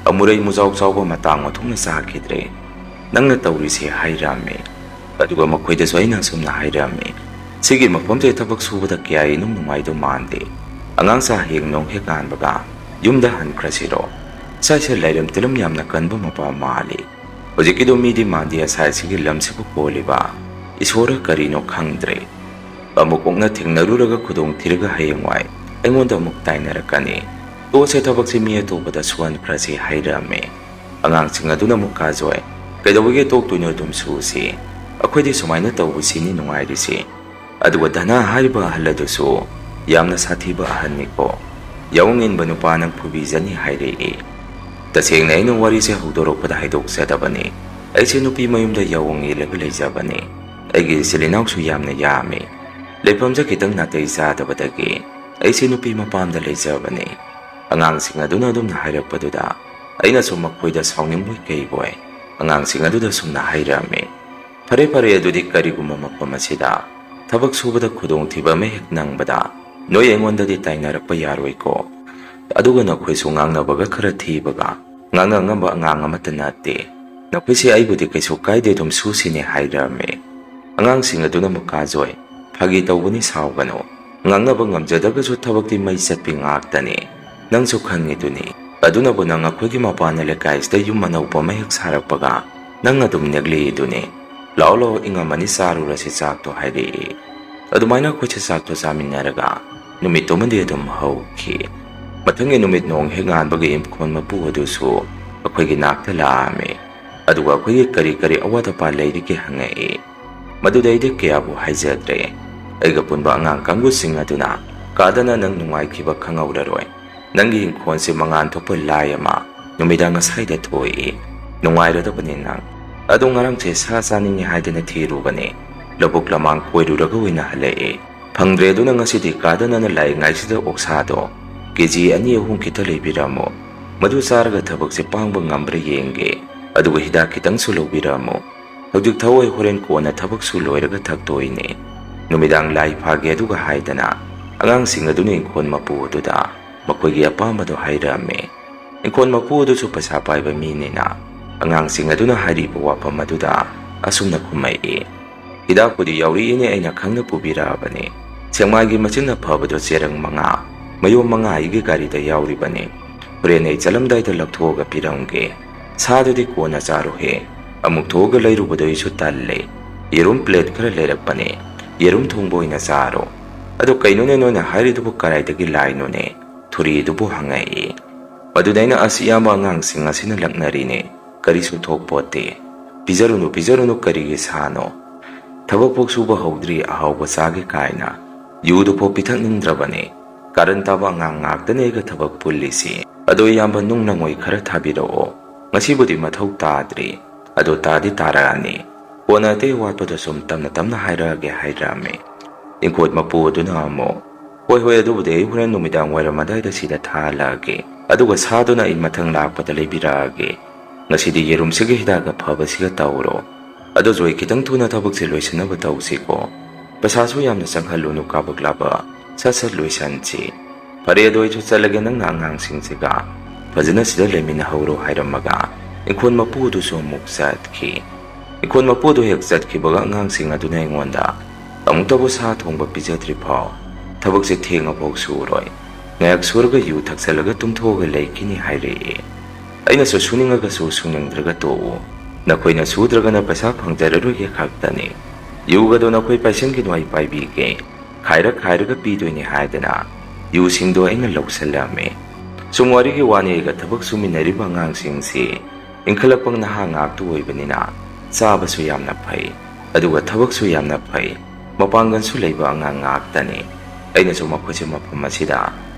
ꯑꯃꯨꯔꯩ ꯃꯨꯖꯥꯎ ꯆꯥꯎꯕ ꯃꯇꯥꯡ ꯃꯊꯧꯅ ꯆꯥꯈꯤꯗ꯭ꯔꯦ꯫ ꯅꯪꯅ ꯇꯧꯔꯤꯁꯦ ꯍꯥꯏꯔꯝꯃꯤ꯫ ꯑꯗꯨꯒ ꯃꯈꯣꯏꯗꯁꯨ ꯑꯩꯅ ꯑꯁꯨꯝꯅ ꯍꯥꯏꯔꯝꯃꯤ, ꯁꯤꯒꯤ ꯃꯐꯝꯁꯦ ꯊꯕꯛ ꯁꯨꯕꯗ ꯀꯌꯥ ꯏꯅꯨꯡ ꯅꯨꯡꯉꯥꯏꯗꯧ ꯃꯥꯟꯗꯦ꯫ ꯑꯉꯥꯡꯁꯥ ꯍꯌꯦꯡ ꯅꯣꯡ ꯍꯦꯛ ꯉꯥꯟꯕꯒ ꯌꯨꯝꯗ ꯍꯟꯈ꯭ꯔꯁꯤꯔꯣ? ꯁꯥꯏꯁꯦ ꯂꯩꯔꯝ ꯇꯤꯂꯝ ꯌꯥꯝꯅ ꯀꯟꯕ ꯃꯄꯥ ꯃꯥꯜꯂꯤ꯫ ꯍꯧꯖꯤꯛꯀꯤꯗꯣ ꯃꯤꯗꯤ ꯃꯥꯟꯗꯦ ꯁꯥꯏꯁꯤꯒꯤ ꯂꯝꯁꯤꯕꯨ ꯀꯣꯜꯂꯤꯕ ꯏꯁꯣꯔ ꯀꯔꯤꯅꯣ ꯈꯪꯗ꯭ꯔꯦ꯫ ꯑꯃꯨꯛ ꯀꯣꯛꯅ ꯊꯦꯡꯅꯔꯨꯔꯒ ꯈꯨꯗꯣꯡ ꯊꯤꯔꯒ ꯍꯌꯦꯡꯋꯥꯏ ꯑꯩꯉꯣꯟꯗ ꯑꯃꯨꯛ ꯇꯥꯏꯅꯔꯛꯀꯅꯤ꯫ ꯇꯣꯛꯁꯦ ꯊꯕꯛꯁꯦ ꯃꯤ ꯑꯇꯣꯞꯄꯗ ꯁꯨꯍꯟꯈ꯭ꯔꯁꯤ ꯍꯥꯏꯔꯝꯃꯤ꯫ ꯑꯉꯥꯡꯁꯤꯡ ꯑꯗꯨꯅ ꯑꯃꯨꯛ ꯀꯥꯖꯣꯏ, ꯀꯩꯗꯧꯕꯒꯤ ꯇꯣꯛꯇꯣꯏꯅꯣ ꯑꯗꯨꯝ ꯁꯨꯁꯤ꯫ ꯑꯩꯈꯣꯏꯗꯤ ꯁꯨꯃꯥꯏꯅ ꯇꯧꯕꯁꯤꯅꯤ ꯅꯨꯡꯉꯥꯏꯔꯤꯁꯤ꯫ ꯑꯗꯨꯒ ꯙꯅꯥ ꯍꯥꯏꯔꯤꯕ ꯑꯍꯜ ꯑꯗꯨꯁꯨ ꯌꯥꯝꯅ ꯁꯥꯊꯤꯕ ꯑꯍꯟꯅꯤꯀꯣ꯫ ꯌꯥꯋꯨꯡ ꯏꯟꯕ ꯅꯨꯄꯥ ꯅꯪ ꯐꯨꯕꯤꯖꯅꯤ ꯍꯥꯏꯔꯛꯏ꯫ ꯇꯁꯦꯡꯅ ꯑꯩꯅ ꯋꯥꯔꯤꯁꯦ ꯍꯧꯗꯣꯔꯛꯄꯗ ꯍꯥꯏꯗꯣꯛꯆꯗꯕꯅꯤ꯫ ꯑꯩꯁꯦ ꯅꯨꯄꯤ ꯃꯌꯨꯝꯗ ꯌꯥꯋꯨꯡ ꯏꯜꯂꯒ ꯂꯩꯖꯕꯅꯤ꯫ ꯑꯩꯒꯤ ꯏꯆꯤꯜ ꯏꯅꯥꯎꯁꯨ ꯌꯥꯝꯅ ꯌꯥꯝꯃꯤ꯫ ꯂꯩꯐꯝꯁꯦ ꯈꯤꯇꯪ ꯅꯥꯇꯩ ꯆꯥꯗꯕꯗꯒꯤ ꯑꯩꯁꯦ ꯅꯨꯄꯤ ꯃꯄꯥꯝꯗ ꯂꯩꯖꯕꯅꯤ꯫ ꯑꯉꯥꯡꯁꯤꯡ ꯑꯗꯨꯅ ꯑꯗꯨꯝꯅ ꯍꯥꯏꯔꯛꯄꯗꯨꯗ ꯑꯩꯅꯁꯨ ꯃꯈꯣꯏꯗ ꯁꯥꯎꯅꯤꯡꯕꯣꯏ ꯀꯩꯕꯣꯏ ꯑꯉꯥꯡꯁꯤꯡ ꯑꯗꯨꯗ ꯁꯨꯝꯅ ꯍꯥꯏꯔꯝꯃꯤ꯫ ꯐꯔꯦ ꯐꯔꯦ ꯑꯗꯨꯗꯤ ꯀꯔꯤꯒꯨꯝꯕ ꯃꯐꯝ ꯑꯁꯤꯗ ꯊꯕꯛ ꯁꯨꯕꯗ ꯈꯨꯗꯣꯡꯊꯤꯕ ꯑꯃ ꯍꯦꯛ ꯅꯪꯕꯗ ꯅꯣꯏ ꯑꯩꯉꯣꯟꯗꯗꯤ ꯇꯥꯏꯅꯔꯛꯄ ꯌꯥꯔꯣꯏꯀꯣ꯫ ꯑꯗꯨꯒ ꯅꯈꯣꯏꯁꯨ ꯉꯥꯡꯅꯕꯒ ꯈꯔ ꯊꯤꯕꯒ ꯉꯥꯡꯅ ꯉꯝꯕ ꯑꯉꯥꯡ ꯑꯃꯠꯇ ꯅꯠꯇꯦ꯫ ꯅꯈꯣꯏꯁꯦ ꯑꯩꯕꯨꯗꯤ ꯀꯩꯁꯨ ꯀꯥꯏꯗꯦ ꯑꯗꯨꯝ ꯁꯨꯁꯤꯅꯦ ꯍꯥꯏꯔꯝꯃꯤ꯫ ꯑꯉꯥꯡꯁꯤꯡ ꯑꯗꯨꯅ ꯑꯃꯨꯛ ꯀꯥꯖꯣꯏ, ꯐꯥꯒꯤ ꯇꯧꯕꯅꯤ ꯁꯥꯎꯒꯅꯨ꯫ ꯉꯥꯡꯅꯕ ꯉꯝꯖꯗ꯭ꯔꯒꯁꯨ ꯊꯕꯛꯇꯤ ꯃꯩ ꯆꯠꯄꯤ ꯉꯥꯛꯇꯅꯤ꯫ ꯅꯪꯁꯨ ꯈꯪꯉꯤꯗꯨꯅꯤ꯫ ꯑꯗꯨꯅꯕꯨ ꯅꯪ ꯑꯩꯈꯣꯏꯒꯤ ꯃꯄꯥꯟꯅ ꯂꯩꯀꯥꯏꯁꯤꯗ ꯌꯨꯝ ꯑꯅꯧꯕ ꯑꯃ ꯍꯦꯛ ꯁꯥꯔꯛꯄꯒ ꯅꯪ ꯑꯗꯨꯝ ꯅꯦꯛꯂꯛꯏꯗꯨꯅꯤ꯫ ꯂꯥꯛꯑꯣ ꯂꯥꯛꯑꯣ ꯏꯪꯉꯝꯃꯅꯤ ꯆꯥꯔꯨꯔꯁꯤ ꯆꯥꯛꯇꯣ ꯍꯥꯏꯔꯛꯏ꯫ ꯑꯗꯨꯃꯥꯏꯅ ꯑꯩꯈꯣꯏꯁꯦ ꯆꯥꯛꯇꯣ ꯆꯥꯃꯤꯟꯅꯔꯒ ꯅꯨꯃꯤꯠꯇꯨꯃꯗꯤ ꯑꯗꯨꯝ ꯍꯧꯈꯤ꯫ ꯃꯊꯪꯒꯤ ꯅꯨꯃꯤꯠ ꯅꯣꯡ ꯍꯦꯛ ꯉꯥꯟꯕꯒ ꯏꯪꯈꯣꯜ ꯃꯄꯨ ꯑꯗꯨꯁꯨ ꯑꯩꯈꯣꯏꯒꯤ ꯅꯥꯛꯇ ꯂꯥꯛꯑꯝꯃꯤ꯫ ꯑꯗꯨꯒ ꯑꯩꯈꯣꯏꯒꯤ ꯀꯔꯤ ꯀꯔꯤ ꯑꯋꯥꯠ ꯑꯄꯥ ꯂꯩꯔꯤꯒꯦ ꯍꯪꯉꯛꯏ꯫ ꯃꯗꯨꯗ ꯑꯩꯗꯤ ꯀꯌꯥꯕꯨ ꯍꯥꯏꯖꯗ꯭ꯔꯦ꯫ ꯑꯩꯒ ꯄꯨꯟꯕ ꯑꯉꯥꯡ ꯀꯥꯡꯕꯨꯁꯤꯡ ꯑꯗꯨꯅ ꯀꯥꯗꯅ ꯅꯪ ꯅꯨꯡꯉꯥꯏꯈꯤꯕ ꯈꯪꯍꯧꯔꯔꯣꯏ꯫ ꯅꯪꯒꯤ ꯏꯪꯈꯣꯜꯁꯦ ꯃꯉꯥꯟ ꯊꯣꯛꯄ ꯂꯥꯏ ꯑꯃ ꯅꯨꯃꯤꯗꯥꯡ ꯉꯁꯥꯏꯗ ꯊꯣꯛꯏ꯫ ꯅꯨꯡꯉꯥꯏꯔꯗꯕꯅꯤ ꯅꯪ꯫ ꯑꯗꯣ ꯉꯔꯥꯡꯁꯦ ꯁꯥ ꯆꯥꯅꯤꯡꯉꯤ ꯍꯥꯏꯗꯅ ꯊꯤꯔꯨꯕꯅꯤ꯫ ꯂꯧꯕꯨꯛ ꯂꯃꯥꯡ ꯀꯣꯏꯔꯨꯔꯒ ꯑꯣꯏꯅ ꯍꯜꯂꯛꯏ꯫ ꯐꯪꯗ꯭ꯔꯦ ꯑꯗꯨꯅ ꯉꯁꯤꯗꯤ ꯀꯥꯗꯅꯅ ꯂꯥꯛꯏꯉꯩꯁꯤꯗ ꯑꯣꯛꯁꯥꯗꯣ ꯀꯦꯖꯤ 2-3 ꯈꯤꯇ ꯂꯩꯕꯤꯔꯝꯃꯣ꯫ ꯃꯗꯨ ꯆꯥꯔꯒ ꯊꯕꯛꯁꯦ ꯄꯥꯡꯕ ꯉꯝꯕ꯭ꯔꯥ ꯌꯦꯡꯒꯦ꯫ ꯑꯗꯨꯒ ꯍꯤꯗꯥꯛ ꯈꯤꯇꯪꯁꯨ ꯂꯧꯕꯤꯔꯝꯃꯣ꯫ ꯍꯧꯖꯤꯛ ꯊꯑꯣꯏ ꯍꯣꯔꯦꯟ ꯀꯣꯟꯅ ꯊꯕꯛꯁꯨ ꯂꯣꯏꯔꯒ ꯊꯛꯇꯣꯏꯅꯤ꯫ ꯅꯨꯃꯤꯗꯥꯡ ꯂꯥꯏ ꯐꯥꯒꯦ ꯑꯗꯨꯒ ꯍꯥꯏꯗꯅ ꯑꯉꯥꯡꯁꯤꯡ ꯑꯗꯨꯅ ꯏꯪꯈꯣꯜ ꯃꯄꯨ ꯑꯗꯨꯗ ꯃꯈꯣꯏꯒꯤ ꯑꯄꯥꯝꯕꯗꯣ ꯍꯥꯏꯔꯝꯃꯤ꯫ ꯏꯪꯈꯣꯜ ꯃꯄꯨ ꯑꯗꯨꯁꯨ ꯄꯩꯁꯥ ꯄꯥꯏꯕ ꯃꯤꯅꯤꯅ ꯑꯉꯥꯡꯁꯤꯡ ꯑꯗꯨꯅ ꯍꯥꯏꯔꯤꯕ ꯋꯥꯐꯝ ꯑꯗꯨꯗ ꯑꯁꯨꯝꯅ ꯈꯨꯝꯃꯛꯏ꯫ ꯍꯤꯗꯥꯛꯄꯨꯗꯤ ꯌꯥꯎꯔꯛꯏꯅꯦ, ꯑꯩꯅ ꯈꯪꯅ ꯄꯨꯕꯤꯔꯛꯑꯕꯅꯤ꯫ ꯁꯦꯛꯃꯥꯏꯒꯤ ꯃꯆꯤꯟꯅ ꯐꯕꯗꯣ ꯆꯦꯔꯪ 5, ꯃꯌꯣꯝ 5 ꯑꯩꯒꯤ ꯒꯥꯔꯤꯗ ꯌꯥꯎꯔꯤꯕꯅꯤ꯫ ꯍꯣꯔꯦꯟ ꯑꯩ ꯆꯠꯂꯝꯗꯥꯏꯗ ꯂꯧꯊꯣꯛꯑꯒ ꯄꯤꯔꯝꯒꯦ꯫ ꯁꯥꯗꯨꯗꯤ ꯀꯣꯟꯅ ꯆꯥꯔꯣꯍꯦ꯫ ꯑꯃꯨꯛ ꯊꯣꯛꯑꯒ ꯂꯩꯔꯨꯕꯗꯣ ꯑꯩꯁꯨ ꯇꯜꯂꯦ꯫ ꯌꯦꯔꯨꯝ ꯄ꯭ꯂꯦꯠ ꯈꯔ ꯂꯩꯔꯛꯄꯅꯦ꯫ ꯌꯦꯔꯨꯝ ꯊꯣꯡꯕ ꯑꯣꯏꯅ ꯆꯥꯔꯣ꯫ ꯑꯗꯨ ꯀꯩꯅꯣꯅꯦ ꯅꯣꯏꯅ ꯍꯥꯏꯔꯤꯗꯨꯕꯨ ꯀꯔꯥꯏꯗꯒꯤ ꯂꯥꯏꯅꯣꯅꯦ? ꯊꯨꯔꯤꯗꯨꯕꯨ ꯍꯪꯉꯛꯏ꯫ ꯃꯗꯨꯗ ꯑꯩꯅ ꯑꯁ ꯏꯌꯥꯝꯕ ꯑꯉꯥꯡꯁꯤꯡ ꯑꯁꯤꯅ ꯂꯛꯅꯔꯤꯅꯦ꯫ ꯀꯔꯤꯁꯨ ꯊꯣꯛꯄꯣꯠꯇꯦ꯫ ꯄꯤꯖꯔꯨꯅꯨ ꯄꯤꯖꯔꯨꯅꯨ ꯀꯔꯤꯒꯤ ꯁꯥꯅꯣ? ꯊꯕꯛꯐꯥꯎ ꯁꯨꯕ ꯍꯧꯗ꯭ꯔꯤ ꯑꯍꯥꯎꯕ ꯆꯥꯒꯦ ꯀꯥꯏꯅ ꯌꯨꯗꯨꯐꯥꯎ ꯄꯤꯊꯛꯅꯤꯡꯗ꯭ꯔꯕꯅꯦ꯫ ꯀꯥꯔꯟ ꯇꯥꯕ ꯑꯉꯥꯡ ꯉꯥꯛꯇꯅꯦ ꯑꯩꯒ ꯊꯕꯛ ꯄꯨꯜꯂꯤꯁꯤ꯫ ꯑꯗꯣ ꯏꯌꯥꯝꯕ ꯅꯨꯡ ꯂꯪꯉꯣꯏ ꯈꯔ ꯊꯥꯕꯤꯔꯛꯑꯣ꯫ ꯉꯁꯤꯕꯨꯗꯤ ꯃꯊꯧ ꯇꯥꯗ꯭ꯔꯤ꯫ ꯑꯗꯣ ꯇꯥꯗꯤ ꯇꯥꯔꯛꯑꯅꯤ꯫ ꯀꯣꯟꯅ ꯑꯇꯩ ꯑꯋꯥꯠꯄꯗꯣ ꯁꯨꯝ ꯇꯞꯅ ꯇꯞꯅ ꯍꯥꯏꯔꯛꯑꯒꯦ ꯍꯥꯏꯔꯝꯃꯤ꯫ ꯏꯪꯈꯣꯜ ꯃꯄꯨ ꯑꯗꯨꯅ ꯑꯃꯨꯛ ꯍꯣꯏ ꯍꯣꯏ ꯑꯗꯨꯕꯨꯗꯤ ꯑꯩ ꯍꯣꯔꯦꯟ ꯅꯨꯃꯤꯗꯥꯡ ꯋꯥꯏꯔꯝ ꯑꯗꯥꯏꯗ ꯁꯤꯗ ꯊꯥꯍꯜꯂꯛꯑꯒꯦ꯫ ꯑꯗꯨꯒ ꯁꯥꯗꯨꯅ ꯑꯩ ꯃꯊꯪ ꯂꯥꯛꯄꯗ ꯂꯩꯕꯤꯔꯛꯑꯒꯦ꯫ ꯉꯁꯤꯗꯤ ꯌꯦꯔꯨꯝꯁꯤꯒ ꯍꯤꯗꯥꯛꯀ ꯐꯕꯁꯤꯒ ꯇꯧꯔꯣ꯫ ꯑꯗꯣ ꯖꯣꯏ ꯈꯤꯇꯪ ꯊꯨꯅ ꯊꯕꯛꯁꯦ ꯂꯣꯏꯁꯤꯟꯅꯕ ꯇꯧꯁꯤꯀꯣ꯫ ꯄꯩꯁꯥꯁꯨ ꯌꯥꯝꯅ ꯆꯪꯍꯜꯂꯨꯅꯨ ꯀꯥꯕꯛ ꯂꯥꯕꯛ ꯁꯠ ꯁꯠ ꯂꯣꯏꯁꯟꯁꯤ꯫ ꯐꯔꯦ ꯑꯗꯣ ꯑꯩꯁꯨ ꯆꯠꯂꯒꯦ, ꯅꯪꯅ ꯑꯉꯥꯡꯁꯤꯡꯁꯤꯒ ꯐꯖꯅ ꯁꯤꯗ ꯂꯩꯃꯤꯟꯅꯍꯧꯔꯣ ꯍꯥꯏꯔꯝꯃꯒ ꯏꯪꯈꯣꯜ ꯃꯄꯨꯗꯨꯁꯨ ꯑꯃꯨꯛ ꯆꯠꯈꯤ꯫ ꯏꯪꯈꯣꯜ ꯃꯄꯨꯗꯨ ꯍꯦꯛ ꯆꯠꯈꯤꯕꯒ ꯑꯉꯥꯡꯁꯤꯡ ꯑꯗꯨꯅ ꯑꯩꯉꯣꯟꯗ ꯑꯃꯨꯛꯇꯕꯨ ꯁꯥ ꯊꯣꯡꯕ ꯄꯤꯖꯗ꯭ꯔꯤ ꯐꯥꯎ ꯊꯕꯛꯁꯦ ꯊꯦꯡꯉꯐꯥꯎ ꯁꯨꯔꯣꯏ꯫ ꯉꯥꯏꯍꯥꯛ ꯁꯨꯔꯒ ꯌꯨ ꯊꯛꯆꯜꯂꯒ ꯇꯨꯝꯊꯣꯛꯑꯒ ꯂꯩꯈꯤꯅꯤ ꯍꯥꯏꯔꯛꯏ꯫ ꯑꯩꯅꯁꯨ ꯁꯨꯅꯤꯡꯉꯒꯁꯨ ꯁꯨꯅꯤꯡꯗ꯭ꯔꯒ ꯇꯣꯛꯎ꯫ ꯅꯈꯣꯏꯅ ꯁꯨꯗ꯭ꯔꯒꯅ ꯄꯩꯁꯥ ꯐꯪꯖꯔꯔꯣꯏꯒꯦ ꯈꯛꯇꯅꯤ꯫ ꯌꯨꯒꯗꯣ ꯅꯈꯣꯏ ꯄꯥꯏꯁꯤꯟꯈꯤꯅꯨ ꯑꯩ ꯄꯥꯏꯕꯤꯒꯦ꯫ ꯈꯥꯏꯔ ꯈꯥꯏꯔꯒ ꯄꯤꯗꯣꯏꯅꯤ ꯍꯥꯏꯗꯅ ꯌꯨꯁꯤꯡꯗꯣ ꯑꯩꯅ ꯂꯧꯁꯜꯂꯝꯃꯤ꯫ ꯁꯨꯝ ꯋꯥꯔꯤꯒꯤ ꯋꯥꯅꯤ ꯑꯩꯒ ꯊꯕꯛ ꯁꯨꯃꯤꯟꯅꯔꯤꯕ ꯑꯉꯥꯡꯁꯤꯡꯁꯤ ꯏꯟꯈꯠꯂꯛꯄ ꯅꯍꯥ ꯉꯥꯛꯇ ꯑꯣꯏꯕꯅꯤꯅ ꯆꯥꯕꯁꯨ ꯌꯥꯝꯅ ꯐꯩ꯫ ꯑꯗꯨꯒ ꯊꯕꯛꯁꯨ ꯌꯥꯝꯅ ꯐꯩ꯫ ꯃꯄꯥꯡꯒꯜꯁꯨ ꯂꯩꯕ ꯑꯉꯥꯡ ꯉꯥꯛꯇꯅꯤ꯫ ꯑꯩꯅꯁꯨ ꯃꯈꯣꯏꯁꯦ ꯃꯐꯝ ꯑꯁꯤꯗ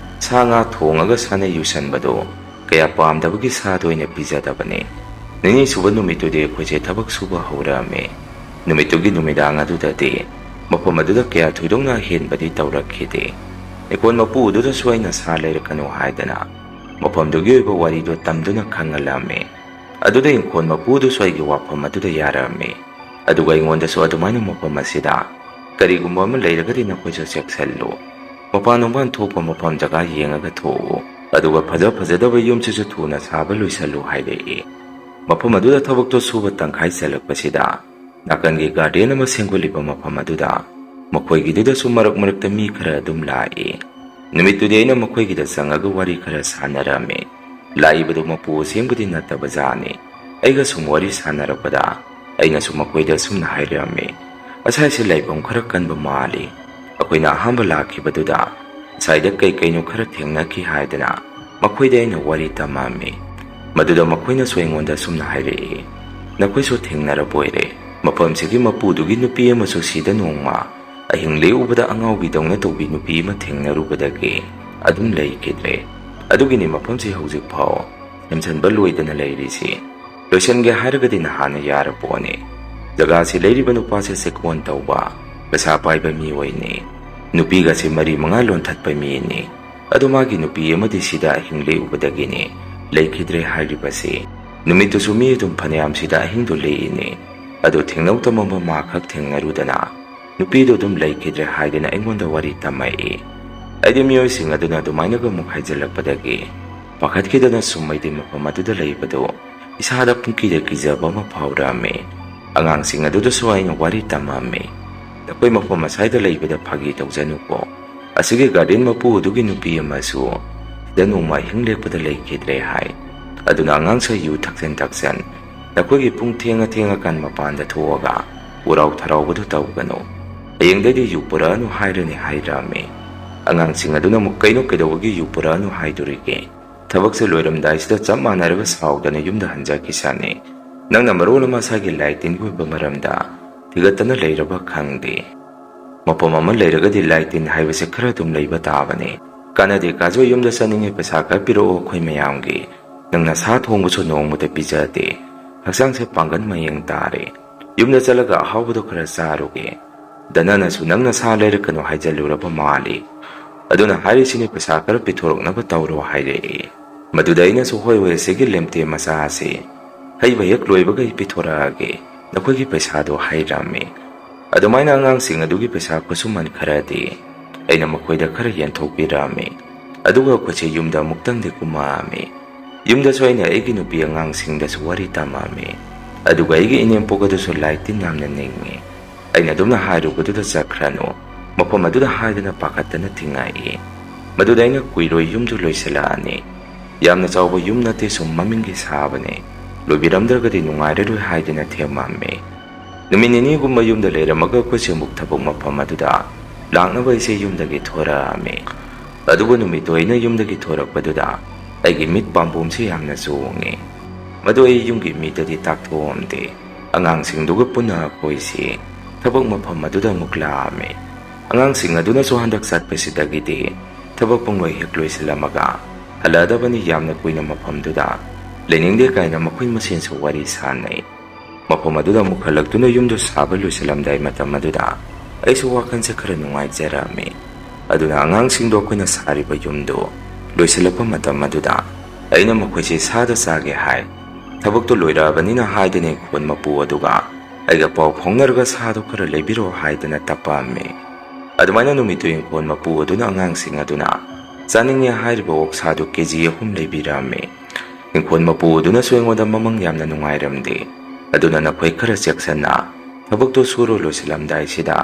ꯁꯥ ꯉꯥ ꯊꯣꯡꯉꯒ ꯁꯥꯟꯅ ꯌꯨꯁꯟꯕꯗꯣ ꯀꯌꯥ ꯄꯥꯝꯗꯕꯒꯤ ꯁꯥꯗ ꯑꯣꯏꯅ ꯄꯤꯖꯗꯕꯅꯤ꯫ ꯅꯤꯅꯤ ꯁꯨꯕ ꯅꯨꯃꯤꯠꯇꯨꯗꯤ ꯑꯩꯈꯣꯏꯁꯦ ꯊꯕꯛ ꯁꯨꯕ ꯍꯧꯔꯛꯑꯝꯃꯤ꯫ ꯅꯨꯃꯤꯠꯇꯨꯒꯤ ꯅꯨꯃꯤꯗꯥꯡ ꯑꯗꯨꯗꯗꯤ ꯃꯐꯝ ꯑꯗꯨꯗ ꯀꯌꯥ ꯊꯣꯏꯗꯣꯛꯅ ꯍꯦꯟꯕꯗꯤ ꯇꯧꯔꯛꯈꯤꯗꯦ꯫ ꯏꯪꯈꯣꯜ ꯃꯄꯨ ꯑꯗꯨꯗꯁꯨ ꯑꯩꯅ ꯁꯥ ꯂꯩꯔꯛꯀꯅꯨ ꯍꯥꯏꯗꯅ ꯃꯐꯝꯗꯨꯒꯤ ꯑꯣꯏꯕ ꯋꯥꯔꯤꯗꯣ ꯇꯝꯗꯨꯅ ꯈꯪꯍꯜꯂꯝꯃꯤ꯫ ꯑꯗꯨꯗ ꯏꯪꯈꯣꯜ ꯃꯄꯨꯗꯨꯁꯨ ꯑꯩꯒꯤ ꯋꯥꯐꯝ ꯑꯗꯨꯗ ꯌꯥꯔꯛꯑꯝꯃꯤ꯫ ꯑꯗꯨꯒ ꯑꯩꯉꯣꯟꯗꯁꯨ ꯑꯗꯨꯃꯥꯏꯅ ꯃꯐꯝ ꯑꯁꯤꯗ ꯀꯔꯤꯒꯨꯝꯕ ꯑꯃ ꯂꯩꯔꯒꯗꯤ ꯅꯈꯣꯏꯁꯨ ꯆꯦꯛꯁꯤꯜꯂꯨ꯫ ꯃꯄꯥꯟ ꯊꯣꯛꯄ ꯃꯐꯝ ꯖꯒꯥ ꯌꯦꯡꯉꯒ ꯊꯣꯛꯎ꯫ ꯑꯗꯨꯒ ꯐꯖꯗꯕ ꯌꯨꯝꯁꯤꯁꯨ ꯊꯨꯅ ꯁꯥꯕ ꯂꯣꯏꯁꯜꯂꯨ ꯍꯥꯏꯔꯛꯏ꯫ ꯃꯐꯝ ꯑꯗꯨꯗ ꯊꯕꯛꯇꯣ ꯁꯨꯕ ꯇꯪꯈꯥꯏ ꯆꯜꯂꯛꯄꯁꯤꯗ ꯅꯥꯀꯟꯒꯤ ꯒꯥꯔꯗꯦꯟ ꯑꯃ ꯁꯦꯝꯒꯠꯂꯤꯕ ꯃꯐꯝ ꯑꯗꯨꯗ ꯃꯈꯣꯏꯒꯤꯗꯨꯗꯁꯨ ꯃꯔꯛꯇ ꯃꯤ ꯈꯔ ꯑꯗꯨꯝ ꯂꯥꯛꯏ꯫ ꯅꯨꯃꯤꯠꯇꯨꯗꯤ ꯑꯩꯅ ꯃꯈꯣꯏꯒꯤꯗ ꯆꯪꯉꯒ ꯋꯥꯔꯤ ꯈꯔ ꯁꯥꯟꯅꯔꯝꯃꯤ꯫ ꯂꯥꯛꯏꯕꯗꯨ ꯃꯄꯨ ꯑꯁꯦꯡꯕꯗꯤ ꯅꯠꯇꯕꯖꯥꯠꯅꯤ꯫ ꯑꯩꯒ ꯁꯨꯝ ꯋꯥꯔꯤ ꯁꯥꯟꯅꯔꯛꯄꯗ ꯑꯩꯅꯁꯨ ꯃꯈꯣꯏꯗ ꯑꯁꯨꯝꯅ ꯍꯥꯏꯔꯝꯃꯤ, ꯑꯁꯥꯏꯁꯦ ꯂꯩꯐꯝ ꯈꯔ ꯀꯟꯕ ꯃꯥꯜꯂꯤ꯫ ꯑꯩꯈꯣꯏꯅ ꯑꯍꯥꯟꯕ ꯂꯥꯛꯈꯤꯕꯗꯨꯗ ꯑꯁꯥꯏꯗ ꯀꯩꯅꯣ ꯈꯔ ꯊꯦꯡꯅꯈꯤ ꯍꯥꯏꯗꯅ ꯃꯈꯣꯏꯗ ꯑꯩꯅ ꯋꯥꯔꯤ ꯇꯝꯃꯝꯃꯤ꯫ ꯃꯗꯨꯗ ꯃꯈꯣꯏꯅꯁꯨ ꯑꯩꯉꯣꯟꯗ ꯑꯁꯨꯝꯅ ꯍꯥꯏꯔꯛꯏ, ꯅꯈꯣꯏꯁꯨ ꯊꯦꯡꯅꯔꯕꯣꯏꯔꯦ꯫ ꯃꯐꯝꯁꯤꯒꯤ ꯃꯄꯨꯗꯨꯒꯤ ꯅꯨꯄꯤ ꯑꯃꯁꯨ ꯁꯤꯗ ꯅꯣꯡꯃ ꯑꯍꯤꯡ ꯂꯦꯛꯎꯕꯗ ꯑꯉꯥꯎꯕꯤꯗꯧꯅ ꯇꯧꯕꯤ ꯅꯨꯄꯤ ꯑꯃ ꯊꯦꯡꯅꯔꯨꯕꯗꯒꯤ ꯑꯗꯨꯝ ꯂꯩꯈꯤꯗ꯭ꯔꯦ꯫ ꯑꯗꯨꯒꯤꯅꯤ ꯃꯐꯝꯁꯤ ꯍꯧꯖꯤꯛ ꯐꯥꯎ ꯁꯦꯝꯖꯤꯟꯕ ꯂꯣꯏꯗꯅ ꯂꯩꯔꯤꯁꯤ꯫ ꯂꯣꯏꯁꯤꯟꯒꯦ ꯍꯥꯏꯔꯒꯗꯤ ꯅꯍꯥꯟꯅ ꯌꯥꯔꯄꯣꯠꯅꯤ꯫ ꯖꯒꯥꯁꯤ ꯂꯩꯔꯤꯕ ꯅꯨꯄꯥꯁꯦ ꯆꯦꯛꯀꯣꯟ ꯇꯧꯕ, ꯄꯩꯁꯥ ꯄꯥꯏꯕ ꯃꯤꯑꯣꯏꯅꯤ꯫ ꯅꯨꯄꯤꯒꯁꯤ 4-5 ꯂꯣꯟꯊꯠꯄ ꯃꯤꯅꯤ꯫ ꯑꯗꯨ ꯃꯥꯒꯤ ꯅꯨꯄꯤ ꯑꯃꯗꯤ ꯁꯤꯗ ꯑꯍꯤꯡ ꯂꯦꯛꯎꯕꯗꯒꯤꯅꯤ ꯂꯩꯈꯤꯗ꯭ꯔꯦ ꯍꯥꯏꯔꯤꯕꯁꯤ꯫ ꯅꯨꯃꯤꯠꯇꯨꯁꯨ ꯃꯤ ꯑꯗꯨꯝ ꯐꯅꯌꯥꯝ ꯁꯤꯗ ꯑꯍꯤꯡꯗꯨ ꯂꯦꯛꯏꯅꯤ꯫ ꯑꯗꯨ ꯊꯦꯡꯅꯧ ꯇꯝꯃꯝꯕ ꯃꯥ ꯈꯛ ꯊꯦꯡꯅꯔꯨꯗꯅ ꯅꯨꯄꯤꯗꯨ ꯑꯗꯨꯝ ꯂꯩꯈꯤꯗ꯭ꯔꯦ ꯍꯥꯏꯗꯅ ꯑꯩꯉꯣꯟꯗ ꯋꯥꯔꯤ ꯇꯝꯃꯛꯏ꯫ ꯑꯩꯗꯤ ꯃꯤꯑꯣꯏꯁꯤꯡ ꯑꯗꯨꯅ ꯑꯗꯨꯃꯥꯏꯅꯒ ꯑꯃꯨꯛ ꯍꯥꯏꯖꯤꯜꯂꯛꯄꯗꯒꯤ ꯄꯥꯈꯠꯈꯤꯗꯅ ꯁꯨꯝ ꯑꯩꯗꯤ ꯃꯐꯝ ꯑꯗꯨꯗ ꯂꯩꯕꯗꯨ ꯏꯁꯥꯗ ꯄꯨꯡꯀꯤꯗ ꯀꯤꯖꯕ ꯑꯃ ꯐꯥꯎꯔꯛꯑꯝꯃꯤ꯫ ꯑꯉꯥꯡꯁꯤꯡ ꯑꯗꯨꯗꯁꯨ ꯑꯩꯅ ꯋꯥꯔꯤ ꯇꯝꯃꯝꯃꯤ, ꯅꯈꯣꯏ ꯃꯐꯝ ꯑꯁꯥꯏꯗ ꯂꯩꯕꯗ ꯐꯥꯒꯤ ꯇꯧꯖꯅꯨꯀꯣ꯫ ꯑꯁꯤꯒꯤ ꯒꯥꯔꯗꯦꯟ ꯃꯄꯨ ꯑꯗꯨꯒꯤ ꯅꯨꯄꯤ ꯑꯃꯁꯨ ꯁꯤꯗ ꯅꯣꯡꯃ ꯑꯍꯤꯡ ꯂꯦꯛꯄꯗ ꯂꯩꯈꯤꯗ꯭ꯔꯦ ꯍꯥꯏ꯫ ꯑꯗꯨꯅ ꯑꯉꯥꯡꯁꯨ ꯌꯨ ꯊꯛꯆꯟ ꯅꯈꯣꯏꯒꯤ ꯄꯨꯡ ꯊꯦꯡꯉꯀꯥꯟ ꯃꯄꯥꯟꯗ ꯊꯣꯛꯑꯒ ꯎꯔꯥꯎ ꯊꯔꯥꯎꯕꯗꯨ ꯇꯧꯒꯅꯨ꯫ ꯍꯌꯦꯡꯗꯩꯗꯤ ꯌꯨ ꯄꯨꯔꯛꯑꯅꯨ ꯍꯥꯏꯔꯅꯤ ꯍꯥꯏꯔꯝꯃꯤ꯫ ꯑꯉꯥꯡꯁꯤꯡ ꯑꯗꯨꯅ ꯑꯃꯨꯛ ꯀꯩꯗꯧꯕꯒꯤ ꯌꯨ ꯄꯨꯔꯛꯑꯅꯨ ꯍꯥꯏꯗꯣꯔꯤꯒꯦ? ꯊꯕꯛꯁꯦ ꯂꯣꯏꯔꯝꯗꯥꯏꯁꯤꯗ ꯆꯞ ꯃꯥꯟꯅꯔꯒ ꯁꯥꯎꯗꯅ ꯌꯨꯝꯗ ꯍꯟꯖꯈꯤꯁꯥꯅꯤ꯫ ꯅꯪꯅ ꯃꯔꯣꯜ ꯑꯃ ꯉꯁꯥꯏꯒꯤ ꯂꯥꯏ-ꯇꯤꯟꯒꯤ ꯑꯣꯏꯕ ꯃꯔꯝꯗ ꯊꯤꯒꯠꯇꯅ ꯂꯩꯔꯕ ꯈꯪꯗꯦ꯫ ꯃꯐꯝ ꯑꯃ ꯂꯩꯔꯒꯗꯤ ꯂꯥꯏ-ꯇꯤꯟ ꯍꯥꯏꯕꯁꯦ ꯈꯔ ꯑꯗꯨꯝ ꯂꯩꯕ ꯇꯥꯕꯅꯤ꯫ ꯀꯥꯟꯅꯗꯦ ꯀꯥꯖꯣꯏ ꯌꯨꯝꯗ ꯆꯠꯅꯤꯡꯉꯦ ꯄꯩꯁꯥ ꯈꯔ ꯄꯤꯔꯛꯑꯣ ꯑꯩꯈꯣꯏ ꯃꯌꯥꯝꯒꯤ꯫ ꯅꯪꯅ ꯁꯥ ꯊꯣꯡꯕꯁꯨ ꯅꯣꯡꯃꯇ ꯄꯤꯖꯗꯦ꯫ ꯍꯛꯆꯥꯡꯁꯦ ꯄꯥꯡꯒꯜ ꯃꯌꯦꯡ ꯇꯥꯔꯦ꯫ ꯌꯨꯝꯗ ꯆꯠꯂꯒ ꯑꯍꯥꯎꯕꯗꯣ ꯈꯔ ꯆꯥꯔꯨꯒꯦ꯫ ꯗꯅꯅꯁꯨ ꯅꯪꯅ ꯁꯥ ꯂꯩꯔꯛꯀꯅꯨ ꯍꯥꯏꯖꯜꯂꯨꯔꯕ ꯃꯥꯜꯂꯤ꯫ ꯑꯗꯨꯅ ꯍꯥꯏꯔꯤꯁꯤꯅꯤ ꯄꯩꯁా ꯈꯔ ꯄꯤꯊꯣꯔꯛꯅꯕ ꯇꯧꯔꯣ ꯍꯥꯏꯔꯛꯏ꯫ ꯃꯗꯨꯗ ꯑꯩꯅꯁꯨ ꯍꯣꯏ ꯑꯁꯤꯒꯤ ꯂꯦꯝꯇꯦ ꯃꯆꯥ ꯑꯁꯤ ꯍꯩꯕ ꯍꯦꯛ ꯂꯣꯏꯕꯒ ꯄꯤꯊꯣꯔꯛꯑꯒꯦ ꯅꯈꯣꯏꯒꯤ ꯄꯩꯁꯥꯗꯣ ꯍꯥꯏꯔꯝꯃꯤ꯫ ꯑꯗꯨꯃꯥꯏꯅ ꯑꯉꯥꯡꯁꯤꯡ ꯑꯗꯨꯒꯤ ꯄꯩꯁꯥ ꯈꯨꯠꯁꯨꯃꯟ ꯈꯔꯗꯤ ꯑꯩꯅ ꯃꯈꯣꯏꯗ ꯈꯔ ꯌꯦꯟꯊꯣꯛꯄꯤꯔꯝꯃꯤ꯫ ꯑꯗꯨꯒ ꯑꯩꯈꯣꯏꯁꯦ ꯌꯨꯝꯗ ꯑꯃꯨꯛꯇꯪꯗꯤ ꯀꯨꯝꯃꯛꯑꯝꯃꯤ꯫ ꯌꯨꯝꯗꯁꯨ ꯑꯩꯅ ꯑꯩꯒꯤ ꯅꯨꯄꯤ ꯑꯉꯥꯡꯁꯤꯡꯗꯁꯨ ꯋꯥꯔꯤ ꯇꯝꯃꯝꯃꯤ꯫ ꯑꯗꯨꯒ ꯑꯩꯒꯤ ꯏꯅꯦꯝꯄꯣꯛ ꯑꯗꯨꯁꯨ ꯂꯥꯏ-ꯇꯤꯟ ꯌꯥꯝꯅ ꯅꯤꯡꯉꯤ꯫ ꯑꯩꯅ ꯑꯗꯨꯝꯅ ꯍꯥꯏꯔꯨꯕꯗꯨꯗ ꯆꯠꯈ꯭ꯔꯅꯨ, ꯃꯐꯝ ꯑꯗꯨꯗ ꯍꯥꯏꯗꯅ ꯄꯥꯈꯠꯇꯅ ꯊꯤꯡꯉꯛꯏ꯫ ꯃꯗꯨꯗ ꯑꯩꯅ ꯀꯨꯏꯔꯣꯏ ꯌꯨꯝꯗꯨ ꯂꯣꯏꯁꯤꯜꯂꯛꯑꯅꯤ꯫ ꯌꯥꯝꯅ ꯆꯥꯎꯕ ꯌꯨꯝ ꯅꯠꯇꯦ, ꯁꯨꯝ ꯃꯃꯤꯡꯒꯤ ꯁꯥꯕꯅꯤ꯫ ꯂꯣꯏꯕꯤꯔꯝꯗ꯭ꯔꯒꯗꯤ ꯅꯨꯡꯉꯥꯏꯔꯔꯣꯏ ꯍꯥꯏꯗꯅ ꯊꯦꯝꯃꯝꯃꯤ꯫ ꯅꯨꯃꯤꯠ ꯅꯤꯅꯤꯒꯨꯝꯕ ꯌꯨꯝꯗ ꯂꯩꯔꯝꯃꯒ ꯑꯩꯈꯣꯏꯁꯦ ꯑꯃꯨꯛ ꯊꯕꯛ ꯃꯐꯝ ꯑꯗꯨꯗ ꯂꯥꯛꯅꯕ ꯑꯩꯁꯦ ꯌꯨꯝꯗꯒꯤ ꯊꯣꯔꯛꯑꯝꯃꯤ꯫ ꯑꯗꯨꯕꯨ ꯅꯨꯃꯤꯠꯇꯣ ꯑꯩꯅ ꯌꯨꯝꯗꯒꯤ ꯊꯣꯔꯛꯄꯗꯨꯗ ꯑꯩꯒꯤ ꯃꯤꯠ ꯄꯥꯝꯕꯣꯝꯁꯦ ꯌꯥꯝꯅ ꯆꯣꯡꯉꯤ꯫ ꯃꯗꯨ ꯑꯩ ꯌꯨꯝꯒꯤ ꯃꯤꯗꯗꯤ ꯇꯥꯛꯊꯣꯛꯑꯝꯗꯦ꯫ ꯑꯉꯥꯡꯁꯤꯡꯗꯨꯒ ꯄꯨꯟꯅ ꯑꯩꯈꯣꯏꯁꯤ ꯊꯕꯛ ꯃꯐꯝ ꯑꯗꯨꯗ ꯑꯃꯨꯛ ꯂꯥꯛꯑꯝꯃꯤ꯫ ꯑꯉꯥꯡꯁꯤꯡ ꯑꯗꯨꯅꯁꯨ ꯍꯟꯗꯛ ꯆꯠꯄꯁꯤꯗꯒꯤꯗꯤ ꯊꯕꯛ ꯄꯨꯡꯂꯣꯏ ꯍꯦꯛ ꯂꯣꯏꯁꯤꯜꯂꯝꯃꯒ ꯍꯜꯂꯛꯑꯗꯕꯅꯤ, ꯌꯥꯝꯅ ꯀꯨꯏꯅ ꯃꯐꯝꯗꯨꯗ ꯂꯩꯅꯤꯡꯗꯦ ꯀꯥꯏꯅ ꯃꯈꯣꯏ ꯃꯁꯦꯟꯁꯨ ꯋꯥꯔꯤ ꯁꯥꯟꯅꯩ꯫ ꯃꯐꯝ ꯑꯗꯨꯗ ꯑꯃꯨꯛ ꯍꯜꯂꯛꯇꯨꯅ ꯌꯨꯝꯗꯨ ꯁꯥꯕ ꯂꯣꯏꯁꯤꯜꯂꯝꯗꯥꯏ ꯃꯇꯝ ꯑꯗꯨꯗ ꯑꯩꯁꯨ ꯋꯥꯈꯜꯁꯦ ꯈꯔ ꯅꯨꯡꯉꯥꯏꯖꯔꯝꯃꯤ꯫ ꯑꯗꯨꯅ ꯑꯉꯥꯡꯁꯤꯡꯗꯣ ꯑꯩꯈꯣꯏꯅ ꯁꯥꯔꯤꯕ ꯌꯨꯝꯗꯨ ꯂꯣꯏꯁꯤꯜꯂꯛꯄ ꯃꯇꯝ ꯑꯗꯨꯗ ꯑꯩꯅ ꯃꯈꯣꯏꯁꯦ ꯁꯥꯗ ꯆꯥꯒꯦ ꯍꯥꯏ꯫ ꯊꯕꯛꯇꯣ ꯂꯣꯏꯔꯛꯑꯕꯅꯤꯅ ꯍꯥꯏꯗꯅ ꯏꯪꯈꯣꯜ ꯃꯄꯨ ꯑꯗꯨꯒ ꯑꯩꯒ ꯄꯥꯎ ꯐꯥꯎꯅꯔꯒ ꯁꯥꯗꯣ ꯈꯔ ꯂꯩꯕꯤꯔꯛꯑꯣ ꯍꯥꯏꯗꯅ ꯇꯞꯄꯝꯃꯤ꯫ ꯑꯗꯨꯃꯥꯏꯅ ꯅꯨꯃꯤꯠꯇꯨ ꯏꯪꯈꯣꯜ ꯃꯄꯨ ꯑꯗꯨꯅ ꯑꯉꯥꯡꯁꯤꯡ ꯑꯗꯨꯅ ꯆꯥꯅꯤꯡꯉꯦ ꯍꯥꯏꯔꯤꯕ ꯑꯣꯛꯁꯥꯗꯨ KG 3 ꯂꯩꯕꯤꯔꯝꯃꯤ꯫ ꯏꯪꯈꯣꯜ ꯃꯄꯨ ꯑꯗꯨꯅꯁꯨ ꯑꯩꯉꯣꯟꯗ ꯃꯃꯪ ꯌꯥꯝꯅ ꯅꯨꯡꯉꯥꯏꯔꯝꯗꯦ꯫ ꯑꯗꯨꯅ ꯅꯈꯣꯏ ꯈꯔ ꯆꯦꯛꯁꯟꯅ ꯊꯕꯛꯇꯣ ꯁꯨꯔꯣ, ꯂꯣꯏꯁꯤꯜꯂꯝꯗꯥꯏꯁꯤꯗ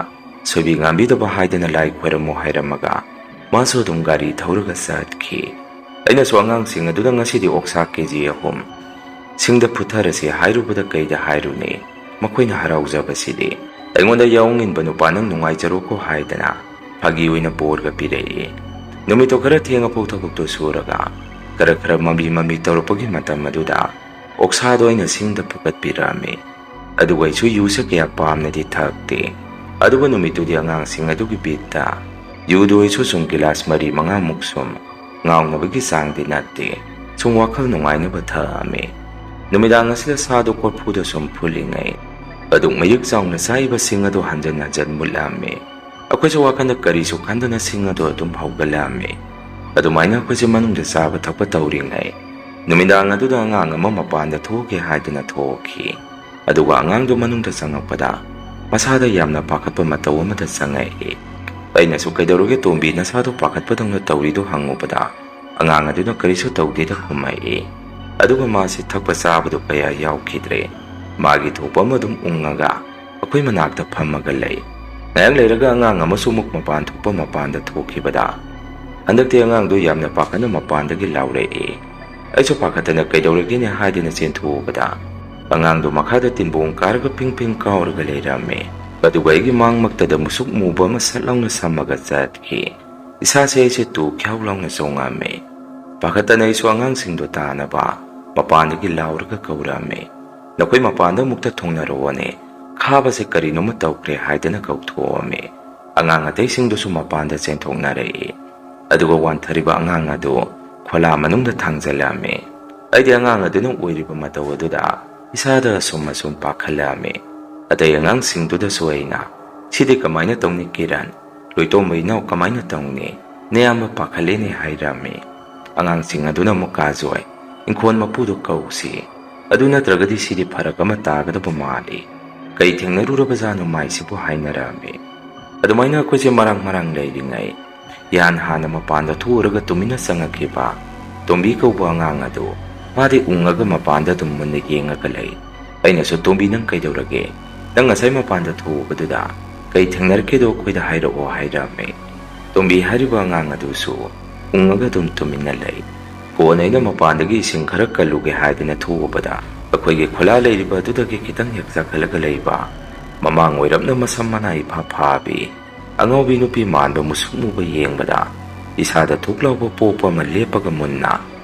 ꯁꯣꯏꯕꯤ ꯉꯥꯝꯕꯤꯗꯕ ꯍꯥꯏꯗꯅ ꯂꯥꯏ ꯈꯣꯏꯔꯝꯃꯨ ꯍꯥꯏꯔꯝꯃꯒ ꯃꯥꯁꯨ ꯑꯗꯨꯝ ꯒꯥꯔꯤ ꯊꯧꯔꯒ ꯆꯠꯈꯤ꯫ ꯑꯩꯅꯁꯨ ꯑꯉꯥꯡꯁꯤꯡ ꯑꯗꯨꯗ ꯉꯁꯤꯗꯤ ꯑꯣꯛꯁꯥ KG 3 ꯁꯤꯡꯗ ꯐꯨꯊꯔꯁꯤ ꯍꯥꯏꯔꯨꯕꯗ ꯀꯩꯗ ꯍꯥꯏꯔꯨꯅꯤ, ꯃꯈꯣꯏꯅ ꯍꯔꯥꯎꯖꯕꯁꯤꯗꯤ꯫ ꯑꯩꯉꯣꯟꯗ ꯌꯥꯎ ꯏꯟꯕ ꯅꯨꯄꯥ ꯅꯪ ꯅꯨꯡꯉꯥꯏꯖꯔꯣꯀꯣ ꯍꯥꯏꯗꯅ ꯐꯥꯒꯤ ꯑꯣꯏꯅ ꯕꯣꯔꯒ ꯄꯤꯔꯛꯏ꯫ ꯅꯨꯃꯤꯠꯇꯣ ꯈꯔ ꯊꯦꯡꯉꯐꯥꯎ ꯊꯕꯛꯇꯣ ꯁꯨꯔꯒ ꯈꯔ ꯃꯝꯂꯤ ꯇꯧꯔꯛꯄꯒꯤ ꯃꯇꯝ ꯑꯗꯨꯗ ꯑꯣꯛꯁꯥꯗꯣ ꯑꯩꯅ ꯁꯤꯡꯗ ꯐꯨꯀꯠꯄꯤꯔꯝꯃꯤ꯫ ꯑꯗꯨꯒ ꯑꯩꯁꯨ ꯌꯨꯁꯦ ꯀꯌꯥ ꯄꯥꯝꯅꯗꯤ ꯊꯛꯇꯦ꯫ ꯑꯗꯨꯕꯨ ꯅꯨꯃꯤꯠꯇꯨꯗꯤ ꯑꯉꯥꯡꯁꯤꯡ ꯑꯗꯨꯒꯤ ꯕꯤꯠꯇ ꯌꯨꯗꯣ ꯑꯩꯁꯨ ꯁꯨꯝ ꯒꯤꯂꯥꯁ 4-5ꯃꯨꯛ ꯁꯨꯝ ꯉꯥꯎꯅꯕꯒꯤ ꯆꯥꯡꯗꯤ ꯅꯠꯇꯦ, ꯁꯨꯝ ꯋꯥꯈꯜ ꯅꯨꯡꯉꯥꯏꯅꯕ ꯊꯛꯑꯝꯃꯤ꯫ ꯅꯨꯃꯤꯗꯥꯡ ꯑꯁꯤꯗ ꯁꯥꯗꯣ ꯀꯣꯔꯐꯨꯗ ꯁꯨꯝ ꯐꯨꯠꯂꯤꯉꯩ ꯑꯗꯨꯛ ꯃꯌꯦꯛ ꯆꯥꯎꯅ ꯆꯥꯏꯕ ꯁꯤꯡ ꯑꯗꯨ ꯍꯟꯖꯟ ꯃꯨꯠꯂꯝꯃꯤ꯫ ꯑꯩꯈꯣꯏꯁꯨ ꯋꯥꯈꯜꯗ ꯀꯔꯤꯁꯨ ꯈꯟꯗꯅ ꯁꯤꯡ ꯑꯗꯨ ꯑꯗꯨꯝ ꯍꯧꯒꯠꯂꯝꯃꯤ꯫ ꯑꯗꯨꯃꯥꯏꯅ ꯑꯩꯈꯣꯏꯁꯦ ꯃꯅꯨꯡꯗ ꯆꯥꯕ ꯊꯛꯄ ꯇꯧꯔꯤꯉꯩ ꯅꯨꯃꯤꯗꯥꯡ ꯑꯗꯨꯗ ꯑꯉꯥꯡ ꯑꯃ ꯃꯄꯥꯟꯗ ꯊꯣꯛꯒꯦ ꯍꯥꯏꯗꯅ ꯊꯣꯛꯈꯤ꯫ ꯑꯗꯨꯒ ꯑꯉꯥꯡꯗꯣ ꯃꯅꯨꯡꯗ ꯆꯪꯉꯛꯄꯗ ꯃꯁꯥꯗ ꯌꯥꯝꯅ ꯄꯥꯈꯠꯄ ꯃꯇꯧ ꯑꯃꯗ ꯆꯪꯉꯛꯏ꯫ ꯑꯩꯅꯁꯨ ꯀꯩꯗꯧꯔꯒꯦ ꯇꯣꯝꯕꯤ, ꯅꯁꯥꯗꯣ ꯄꯥꯈꯠꯄꯗꯧꯅ ꯇꯧꯔꯤꯗꯣ ꯍꯪꯉꯨꯕꯗ ꯑꯉꯥꯡ ꯑꯗꯨꯅ ꯀꯔꯤꯁꯨ ꯇꯧꯗꯦꯗ ꯈꯨꯝꯃꯛꯏ꯫ ꯑꯗꯨꯒ ꯃꯥꯁꯤ ꯊꯛꯄ ꯆꯥꯕꯗꯨ ꯀꯌꯥ ꯌꯥꯎꯈꯤꯗ꯭ꯔꯦ꯫ ꯃꯥꯒꯤ ꯊꯣꯛꯄ ꯑꯃ ꯑꯗꯨꯝ ꯎꯪꯉꯒ ꯑꯩꯈꯣꯏ ꯃꯅꯥꯛꯇ ꯐꯝꯃꯒ ꯂꯩ꯫ ꯉꯥꯏꯍꯥꯛ ꯂꯩꯔꯒ ꯑꯉꯥꯡ ꯑꯃꯁꯨ ꯑꯃꯨꯛ ꯃꯄꯥꯟ ꯊꯣꯛꯄ ꯃꯄꯥꯟꯗ ꯊꯣꯛꯈꯤꯕꯗ ꯍꯟꯗꯛꯇꯤ ꯑꯉꯥꯡꯗꯨ ꯌꯥꯝꯅ ꯄꯥꯈꯠꯅ ꯃꯄꯥꯟꯗꯒꯤ ꯂꯥꯎꯔꯛꯏ꯫ ꯑꯩꯁꯨ ꯄꯥꯈꯠꯇꯅ ꯀꯩꯗꯧꯔꯒꯦꯅꯦ ꯍꯥꯏꯗꯨꯅ ꯆꯦꯟꯊꯣꯛꯎꯕꯗ ꯑꯉꯥꯡꯗꯨ ꯃꯈꯥꯗ ꯇꯤꯟꯕꯣꯡ ꯀꯥꯔꯒ ꯄꯤꯡ ꯄꯤꯡ ꯀꯥꯎꯔꯒ ꯂꯩꯔꯝꯃꯦ꯫ ꯑꯗꯨꯒ ꯑꯩꯒꯤ ꯃꯥꯡꯃꯛꯇꯗ ꯃꯨꯁꯨꯛ ꯃꯨꯕ ꯑꯃ ꯁꯠ ꯂꯥꯎꯅ ꯁꯝꯃꯒ ꯆꯠꯈꯤ꯫ ꯏꯁꯥꯁꯦ ꯑꯩꯁꯦ ꯇꯨ ꯈ꯭ꯌꯥꯎ ꯂꯥꯎꯅ ꯆꯣꯡꯉꯝꯃꯦ꯫ ꯄꯥꯈꯠꯇꯅ ꯑꯩꯁꯨ ꯑꯉꯥꯡꯁꯤꯡꯗꯣ ꯇꯥꯅꯕ ꯃꯄꯥꯟꯗꯒꯤ ꯂꯥꯎꯔꯒ ꯀꯧꯔꯝꯃꯦ꯫ ꯅꯈꯣꯏ ꯃꯄꯥꯟꯗ ꯑꯃꯨꯛꯇ ꯊꯨꯡꯅꯔꯛꯑꯣꯅꯦ, ꯈꯥꯕꯁꯦ ꯀꯔꯤꯅꯣꯃ ꯇꯧꯈ꯭ꯔꯦ ꯍꯥꯏꯗꯅ ꯀꯧꯊꯣꯛꯑꯝꯃꯦ꯫ ꯑꯉꯥꯡ ꯑꯇꯩꯁꯤꯡꯗꯨꯁꯨ ꯃꯄꯥꯟꯗ ꯆꯦꯟꯊꯣꯛꯅꯔꯛꯏ꯫ ꯑꯗꯨꯒ ꯋꯥꯟꯊꯔꯤꯕ ꯑꯉꯥꯡ ꯑꯗꯨ ꯈꯣꯂꯥ ꯃꯅꯨꯡꯗ ꯊꯥꯡꯖꯜꯂꯝꯃꯦ꯫ ꯑꯩꯗꯤ ꯑꯉꯥꯡ ꯑꯗꯨꯅ ꯑꯣꯏꯔꯤꯕ ꯃꯇꯧ ꯑꯗꯨꯗ ꯏꯁꯥꯗ ꯑꯁꯨꯝ ꯄꯥꯈꯠꯂꯛꯑꯝꯃꯦ꯫ ꯑꯇꯩ ꯑꯉꯥꯡꯁꯤꯡꯗꯨꯗꯁꯨ ꯑꯩꯅ ꯁꯤꯗꯤ ꯀꯃꯥꯏꯅ ꯇꯧꯅꯤ ꯀꯤꯔꯟ, ꯂꯣꯏꯇꯣꯝꯕ ꯏꯅꯥꯎ ꯀꯃꯥꯏꯅ ꯇꯧꯅꯤ, ꯅꯌꯥꯝꯕ ꯄꯥꯈꯠꯂꯦꯅꯦ ꯍꯥꯏꯔꯝꯃꯦ꯫ ꯑꯉꯥꯡꯁꯤꯡ ꯑꯗꯨꯅ ꯑꯃꯨꯛ ꯀꯥꯖꯣꯏ, ꯏꯪꯈꯣꯜ ꯃꯄꯨꯗꯣ ꯀꯧꯁꯤ, ꯑꯗꯨ ꯅꯠꯇ꯭ꯔꯒꯗꯤ ꯁꯤꯗꯤ ꯐꯔꯛ ꯑꯃ ꯇꯥꯒꯗꯕ ꯃꯥꯜꯂꯤ, ꯀꯩ ꯊꯦꯡꯅꯔꯨꯔꯕꯖꯥꯠꯅꯣ ꯃꯥꯏꯁꯤꯕꯨ ꯍꯥꯏꯅꯔꯝꯃꯦ꯫ ꯑꯗꯨꯃꯥꯏꯅ ꯑꯩꯈꯣꯏꯁꯦ ꯃꯔꯥꯡ ꯂꯩꯔꯤꯉꯩ ꯏꯍꯥꯟ ꯍꯥꯟꯅ ꯃꯄꯥꯟꯗ ꯊꯣꯛꯎꯔꯒ ꯇꯨꯃꯤꯟꯅ ꯆꯪꯉꯛꯈꯤꯕ ꯇꯣꯝꯕꯤ ꯀꯧꯕ ꯑꯉꯥꯡ ꯑꯗꯨ ꯃꯥꯗꯤ ꯎꯪꯉꯒ ꯃꯄꯥꯟꯗ ꯑꯗꯨꯝ ꯃꯨꯟꯅ ꯌꯦꯡꯉꯒ ꯂꯩ꯫ ꯑꯩꯅꯁꯨ ꯇꯣꯝꯕꯤ ꯅꯪ ꯀꯩꯗꯧꯔꯒꯦ? ꯅꯪ ꯉꯁꯥꯏ ꯃꯄꯥꯟꯗ ꯊꯣꯛꯎꯕꯗꯨꯗ ꯀꯩ ꯊꯦꯡꯅꯔꯛꯀꯦꯗꯣ ꯑꯩꯈꯣꯏꯗ ꯍꯥꯏꯔꯛꯑꯣ ꯍꯥꯏꯔꯝꯃꯦ꯫ ꯇꯣꯝꯕꯤ ꯍꯥꯏꯔꯤꯕ ꯑꯉꯥꯡ ꯑꯗꯨꯁꯨ ꯎꯪꯉꯒ ꯑꯗꯨꯝ ꯇꯨꯃꯤꯟꯅ ꯂꯩ꯫ ꯀꯣꯟꯅ ꯑꯩꯅ ꯃꯄꯥꯟꯗꯒꯤ ꯏꯁꯤꯡ ꯈꯔ ꯀꯜꯂꯨꯒꯦ ꯍꯥꯏꯗꯅ ꯊꯣꯛꯎꯕꯗ ꯑꯩꯈꯣꯏꯒꯤ ꯈꯣꯂꯥ ꯂꯩꯔꯤꯕ ꯑꯗꯨꯗꯒꯤ ꯈꯤꯇꯪ ꯍꯦꯛ ꯆꯈꯠꯂꯒ ꯂꯩꯕ ꯃꯃꯥꯡ ꯑꯣꯏꯔꯞꯅ ꯃꯁꯝ ꯃꯅꯥ ꯏꯐꯥ ꯐꯥꯕꯤ ꯑꯉꯧꯕꯤ ꯅꯨꯄꯤ ꯃꯥꯟꯕ ꯃꯨꯁꯨꯛ ꯃꯨꯕ ꯌꯦꯡꯕꯗ ꯏꯁꯥꯗ ꯊꯨꯛ ꯂꯥꯎꯕ ꯄꯣꯛꯄ ꯑꯃ ꯂꯦꯞꯄꯒ ꯃꯨꯟꯅ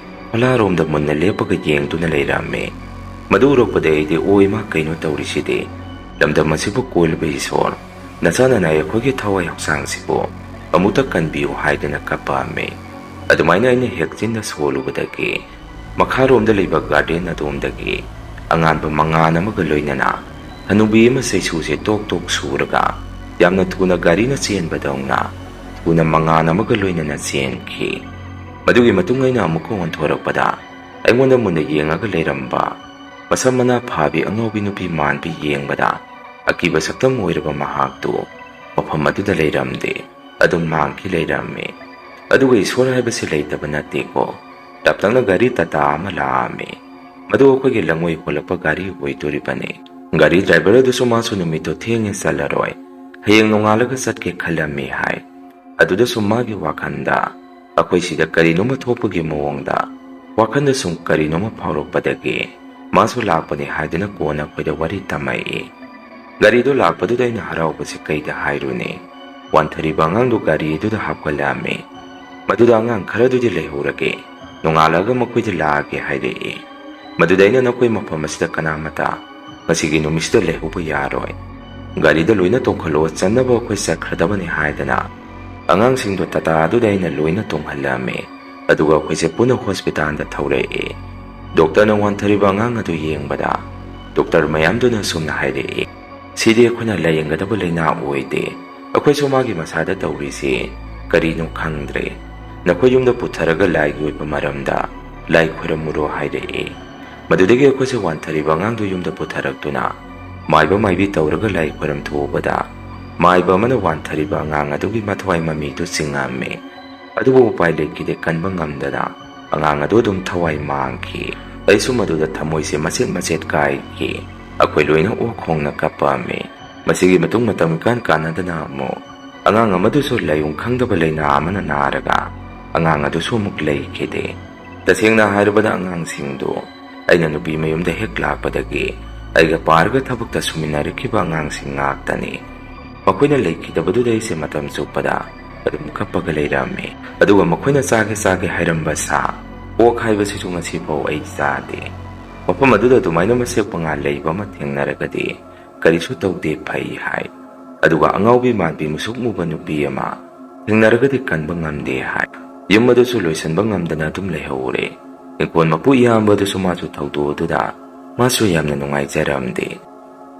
ꯈꯣꯂꯥꯔꯣꯝꯗ ꯃꯨꯟꯅ ꯂꯦꯞꯄꯒ ꯌꯦꯡꯗꯨꯅ ꯂꯩꯔꯝꯃꯦ꯫ ꯃꯗꯨ ꯎꯔꯛꯄꯗ ꯑꯩꯗꯤ ꯑꯣꯏꯃ ꯀꯩꯅꯣ ꯇꯧꯔꯤꯁꯤꯗꯤ, ꯂꯝꯗꯝ ꯑꯁꯤꯕꯨ ꯀꯣꯜꯂꯤꯕ ꯏꯁꯣꯔ, ꯅꯆꯥꯅꯅ ꯑꯩꯈꯣꯏꯒꯤ ꯊꯋꯥꯏ ꯍꯛꯆꯥꯡꯁꯤꯕꯨ ꯑꯃꯨꯛꯇ ꯀꯟꯕꯤꯌꯨ ꯍꯥꯏꯗꯅ ꯀꯞꯄꯝꯃꯦ꯫ ꯑꯗꯨꯃꯥꯏꯅ ꯑꯩꯅ ꯍꯦꯛ ꯆꯤꯟꯅ ꯁꯣꯜꯂꯨꯕꯗꯒꯤ ꯃꯈꯥꯔꯣꯝꯗ ꯂꯩꯕ ꯒꯥꯔꯗꯦꯟ ꯑꯗꯣꯝꯗꯒꯤ ꯑꯉꯥꯟꯕ ꯃꯉꯥꯟ ꯑꯃꯒ ꯂꯣꯏꯅꯅ ꯍꯅꯨꯕꯤ ꯑꯃ ꯆꯩꯁꯨꯁꯦ ꯇꯣꯛ ꯇꯣꯛ ꯁꯨꯔꯒ ꯌꯥꯝꯅ ꯊꯨꯅ ꯒꯥꯔꯤꯅ ꯆꯦꯟꯕꯗꯧꯅ ꯊꯨꯅ ꯃꯉꯥꯟ ꯑꯃꯒ ꯂꯣꯏꯅꯅ ꯆꯦꯟꯈꯤ꯫ ꯃꯗꯨꯒꯤ ꯃꯇꯨꯡ ꯑꯩꯅ ꯑꯃꯨꯛꯀ ꯑꯣꯟꯊꯣꯔꯛꯄꯗ ꯑꯩꯉꯣꯟꯗ ꯃꯨꯟꯅ ꯌꯦꯡꯉꯒ ꯂꯩꯔꯝꯕ ꯃꯁꯝ ꯃꯅꯥ ꯐꯥꯕꯤ ꯑꯉꯧꯕꯤ ꯅꯨꯄꯤ ꯃꯥꯟꯕꯤ ꯌꯦꯡꯕꯗ ꯑꯀꯤꯕ ꯁꯛꯇꯝ ꯑꯣꯏꯔꯕ ꯃꯍꯥꯛꯇꯨ ꯃꯐꯝ ꯑꯗꯨꯗ ꯂꯩꯔꯝꯗꯦ, ꯑꯗꯨꯝ ꯃꯥꯡꯈꯤ ꯂꯩꯔꯝꯃꯦ꯫ ꯑꯗꯨꯒ ꯏꯁꯣꯔ ꯍꯥꯏꯕꯁꯤ ꯂꯩꯇꯕ ꯅꯠꯇꯦꯀꯣ꯫ ꯇꯞꯇꯛꯅ ꯒꯥꯔꯤ ꯇꯥꯇꯥ ꯑꯃ ꯂꯥꯛꯑꯝꯃꯦ꯫ ꯃꯗꯨ ꯑꯩꯈꯣꯏꯒꯤ ꯂꯪꯉꯣꯏ ꯍꯣꯜꯂꯛꯄ ꯒꯥꯔꯤ ꯑꯣꯏꯗꯣꯔꯤꯕꯅꯤ꯫ ꯒꯥꯔꯤ ꯗ꯭ꯔꯥꯏꯚꯔ ꯑꯗꯨꯁꯨ ꯃꯥꯁꯨ ꯅꯨꯃꯤꯠꯇꯣ ꯊꯦꯡꯅ ꯆꯠꯂꯔꯣꯏ, ꯍꯌꯦꯡ ꯅꯣꯡꯉꯥꯜꯂꯒ ꯆꯠꯀꯦ ꯈꯜꯂꯝꯃꯤ ꯍꯥꯏ꯫ ꯑꯗꯨꯗꯁꯨ ꯃꯥꯒꯤ ꯋꯥꯈꯜꯗ ꯑꯩꯈꯣꯏ ꯁꯤꯗ ꯀꯔꯤꯅꯣꯃ ꯊꯣꯛꯄꯒꯤ ꯃꯑꯣꯡꯗ ꯋꯥꯈꯜꯗ ꯁꯨꯝ ꯀꯔꯤꯅꯣꯃ ꯐꯥꯎꯔꯛꯄꯗꯒꯤ ꯃꯥꯁꯨ ꯂꯥꯛꯄꯅꯤ ꯍꯥꯏꯗꯨꯅ ꯀꯣꯟꯅ ꯑꯩꯈꯣꯏꯗ ꯋꯥꯔꯤ ꯇꯝꯃꯛꯏ꯫ ꯒꯥꯔꯤꯗꯨ ꯂꯥꯛꯄꯗꯨꯗ ꯑꯩꯅ ꯍꯔꯥꯎꯕꯁꯤ ꯀꯩꯗ ꯍꯥꯏꯔꯨꯅꯤ꯫ ꯋꯥꯟꯊꯔꯤꯕ ꯑꯉꯥꯡꯗꯨ ꯒꯥꯔꯤ ꯑꯗꯨꯗ ꯍꯥꯞꯀꯠꯂꯛꯑꯝꯃꯤ꯫ ꯃꯗꯨꯗ ꯑꯉꯥꯡ ꯈꯔꯗꯨꯗꯤ ꯂꯩꯍꯧꯔꯒꯦ, ꯅꯣꯡꯉꯥꯜꯂꯒ ꯃꯈꯣꯏꯗ ꯂꯥꯛꯑꯒꯦ ꯍꯥꯏꯔꯛꯏ꯫ ꯃꯗꯨꯗ ꯑꯩꯅ ꯅꯈꯣꯏ ꯃꯐꯝ ꯑꯁꯤꯗ ꯀꯅꯥꯃꯇ ꯉꯁꯤꯒꯤ ꯅꯨꯃꯤꯠꯁꯤꯗ ꯂꯩꯍꯧꯕ ꯌꯥꯔꯣꯏ, ꯒꯥꯔꯤꯗ ꯂꯣꯏꯅ ꯇꯣꯡꯈꯠꯂꯛꯑꯣ, ꯆꯟꯅꯕ ꯑꯩꯈꯣꯏ ꯆꯠꯈ꯭ꯔꯗꯕꯅꯤ ꯍꯥꯏꯗꯅ ꯑꯉꯥꯡꯁꯤꯡꯗꯣ ꯇꯥꯇꯥ ꯑꯗꯨꯗ ꯑꯩꯅ ꯂꯣꯏꯅ ꯇꯣꯡꯍꯜꯂꯝꯃꯤ꯫ ꯑꯗꯨꯒ ꯑꯩꯈꯣꯏꯁꯦ ꯄꯨꯟꯅ ꯍꯣꯁꯄꯤꯇꯥꯜꯗ ꯊꯧꯔꯛꯏ꯫ ꯗꯣꯛꯇꯔꯅ ꯋꯥꯟꯊꯔꯤꯕ ꯑꯉꯥꯡ ꯑꯗꯨ ꯌꯦꯡꯕꯗ ꯗꯣꯛꯇꯔ ꯃꯌꯥꯝꯗꯨꯅ ꯁꯨꯝꯅ ꯍꯥꯏꯔꯛꯏ, ꯁꯤꯗꯤ ꯑꯩꯈꯣꯏꯅ ꯂꯥꯌꯦꯡꯒꯗꯕ ꯂꯩꯅꯥ ꯑꯣꯏꯗꯦ, ꯑꯩꯈꯣꯏꯁꯨ ꯃꯥꯒꯤ ꯃꯁꯥꯗ ꯇꯧꯔꯤꯁꯤ ꯀꯔꯤꯅꯣ ꯈꯪꯗ꯭ꯔꯦ, ꯅꯈꯣꯏ ꯌꯨꯝꯗ ꯄꯨꯊꯔꯒ ꯂꯥꯏꯒꯤ ꯑꯣꯏꯕ ꯃꯔꯝꯗ ꯂꯥꯏ ꯈꯣꯏꯔꯝꯃꯨꯔꯣ ꯍꯥꯏꯔꯛꯏ꯫ ꯃꯗꯨꯗꯒꯤ ꯑꯩꯈꯣꯏꯁꯦ ꯋꯥꯟꯊꯔꯤꯕ ꯑꯉꯥꯡꯗꯨ ꯌꯨꯝꯗ ꯄꯨꯊꯔꯛꯇꯨꯅ ꯃꯥꯏꯕ ꯃꯥꯏꯕꯤ ꯇꯧꯔꯒ ꯂꯥꯏ ꯈꯣꯏꯔꯝꯊꯣꯛꯎꯕꯗ ꯃꯥꯏꯕ ꯑꯃꯅ ꯋꯥꯟꯊꯔꯤꯕ ꯑꯉꯥꯡ ꯑꯗꯨꯒꯤ ꯃꯊꯋꯥꯏ ꯃꯃꯤꯗꯨ ꯆꯤꯡꯉꯝꯃꯤ꯫ ꯑꯗꯨꯕꯨ ꯎꯄꯥꯏ ꯂꯩꯈꯤꯗꯦ, ꯀꯟꯕ ꯉꯝꯗꯅ ꯑꯉꯥꯡ ꯑꯗꯨ ꯑꯗꯨꯝ ꯊꯋꯥꯏ ꯃꯥꯡꯈꯤ꯫ ꯑꯩꯁꯨ ꯃꯗꯨꯗ ꯊꯃꯣꯏꯁꯦ ꯃꯆꯦꯠ ꯃꯆꯦꯠ ꯀꯥꯏꯈꯤ꯫ ꯑꯩꯈꯣꯏ ꯂꯣꯏꯅ ꯑꯣꯛ ꯈꯣꯡꯅ ꯀꯞꯄꯝꯃꯤ꯫ ꯃꯁꯤꯒꯤ ꯃꯇꯨꯡ ꯃꯇꯝ ꯏꯀꯥꯟ ꯀꯥꯟꯅꯗꯅ ꯑꯃꯨꯛ ꯑꯉꯥꯡ ꯑꯃꯗꯨꯁꯨ ꯂꯥꯏꯑꯣꯡ ꯈꯪꯗꯕ ꯂꯩꯅꯥ ꯑꯃꯅ ꯅꯥꯔꯒ ꯑꯉꯥꯡ ꯑꯗꯨꯁꯨ ꯑꯃꯨꯛ ꯂꯩꯈꯤꯗꯦ꯫ ꯇꯁꯦꯡꯅ ꯍꯥꯏꯔꯕꯗ ꯑꯉꯥꯡꯁꯤꯡꯗꯨ ꯑꯩꯅ ꯅꯨꯄꯤ ꯃꯌꯨꯝꯗ ꯍꯦꯛ ꯂꯥꯛꯄꯗꯒꯤ ꯑꯩꯒ ꯄꯥꯔꯒ ꯊꯕꯛꯇ ꯁꯨꯃꯤꯟꯅꯔꯛꯈꯤꯕ ꯑꯉꯥꯡꯁꯤꯡ ꯉꯥꯛꯇꯅꯤ꯫ ꯃꯈꯣꯏꯅ ꯂꯩꯈꯤꯗꯕꯗꯨꯗ ꯑꯩꯁꯦ ꯃꯇꯝ ꯆꯨꯞꯄꯗ ꯑꯗꯨꯝ ꯀꯞꯄꯒ ꯂꯩꯔꯝꯃꯤ꯫ ꯑꯗꯨꯒ ꯃꯈꯣꯏꯅ ꯆꯥꯒꯦ ꯍꯥꯏꯔꯝꯕ ꯁꯥ ꯑꯣꯛ ꯍꯥꯏꯕꯁꯤꯁꯨ ꯉꯁꯤꯐꯥꯎ ꯑꯩ ꯆꯥꯗꯦ꯫ ꯃꯐꯝ ꯑꯗꯨꯗ ꯑꯗꯨꯃꯥꯏꯅ ꯃꯁꯦꯛ ꯃꯉꯥꯜ ꯂꯩꯕ ꯑꯃ ꯊꯦꯡꯅꯔꯒꯗꯤ ꯀꯔꯤꯁꯨ ꯇꯧꯗꯦ ꯐꯩ ꯍꯥꯏ꯫ ꯑꯗꯨꯒ ꯑꯉꯥꯎꯕꯤ ꯃꯥꯟꯕꯤ ꯃꯨꯁꯨꯛ ꯃꯨꯕ ꯅꯨꯄꯤ ꯑꯃ ꯊꯦꯡꯅꯔꯒꯗꯤ ꯀꯟꯕ ꯉꯝꯗꯦ ꯍꯥꯏ꯫ ꯌꯨꯝ ꯑꯗꯨꯁꯨ ꯂꯣꯏꯁꯤꯟꯕ ꯉꯝꯗꯅ ꯑꯗꯨꯝ ꯂꯩꯍꯧꯔꯦ꯫ ꯏꯪꯈꯣꯜ ꯃꯄꯨ ꯏꯌꯥꯝꯕ ꯑꯗꯨꯁꯨ ꯃꯥꯁꯨ ꯊꯧꯗꯣꯛ ꯑꯗꯨꯗ ꯃꯥꯁꯨ ꯌꯥꯝꯅ ꯅꯨꯡꯉꯥꯏꯖꯔꯝꯗꯦ꯫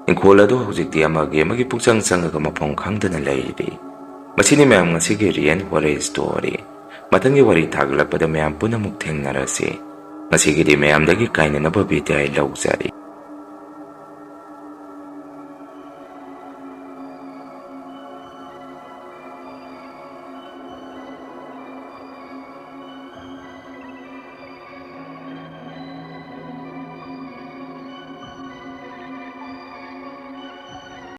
ꯏꯪꯈꯣꯜ ꯑꯗꯨ ꯍꯧꯖꯤꯛꯇꯤ ꯑꯃꯒꯤ ꯄꯨꯛꯆꯪ ꯆꯪꯉꯒ ꯃꯐꯝ ꯈꯪꯗꯅ ꯂꯩꯔꯤ꯫ ꯃꯁꯤꯅꯤ ꯃꯌꯥꯝ ꯉꯁꯤꯒꯤ ꯔꯤꯌꯦꯟ ꯍꯣꯔꯔ ꯁ꯭ꯇꯣꯔꯤ꯫ ꯃꯊꯪꯒꯤ ꯋꯥꯔꯤ ꯊꯥꯒꯠꯂꯛꯄꯗ ꯃꯌꯥꯝ ꯄꯨꯟꯅꯃꯨꯛ ꯊꯦꯡꯅꯔꯁꯤ꯫ ꯉꯁꯤꯒꯤꯗꯤ ꯃꯌꯥꯝꯗꯒꯤ ꯀꯥꯏꯅꯅꯕ ꯕꯤꯗꯥꯏ ꯂꯧꯖꯔꯤ꯫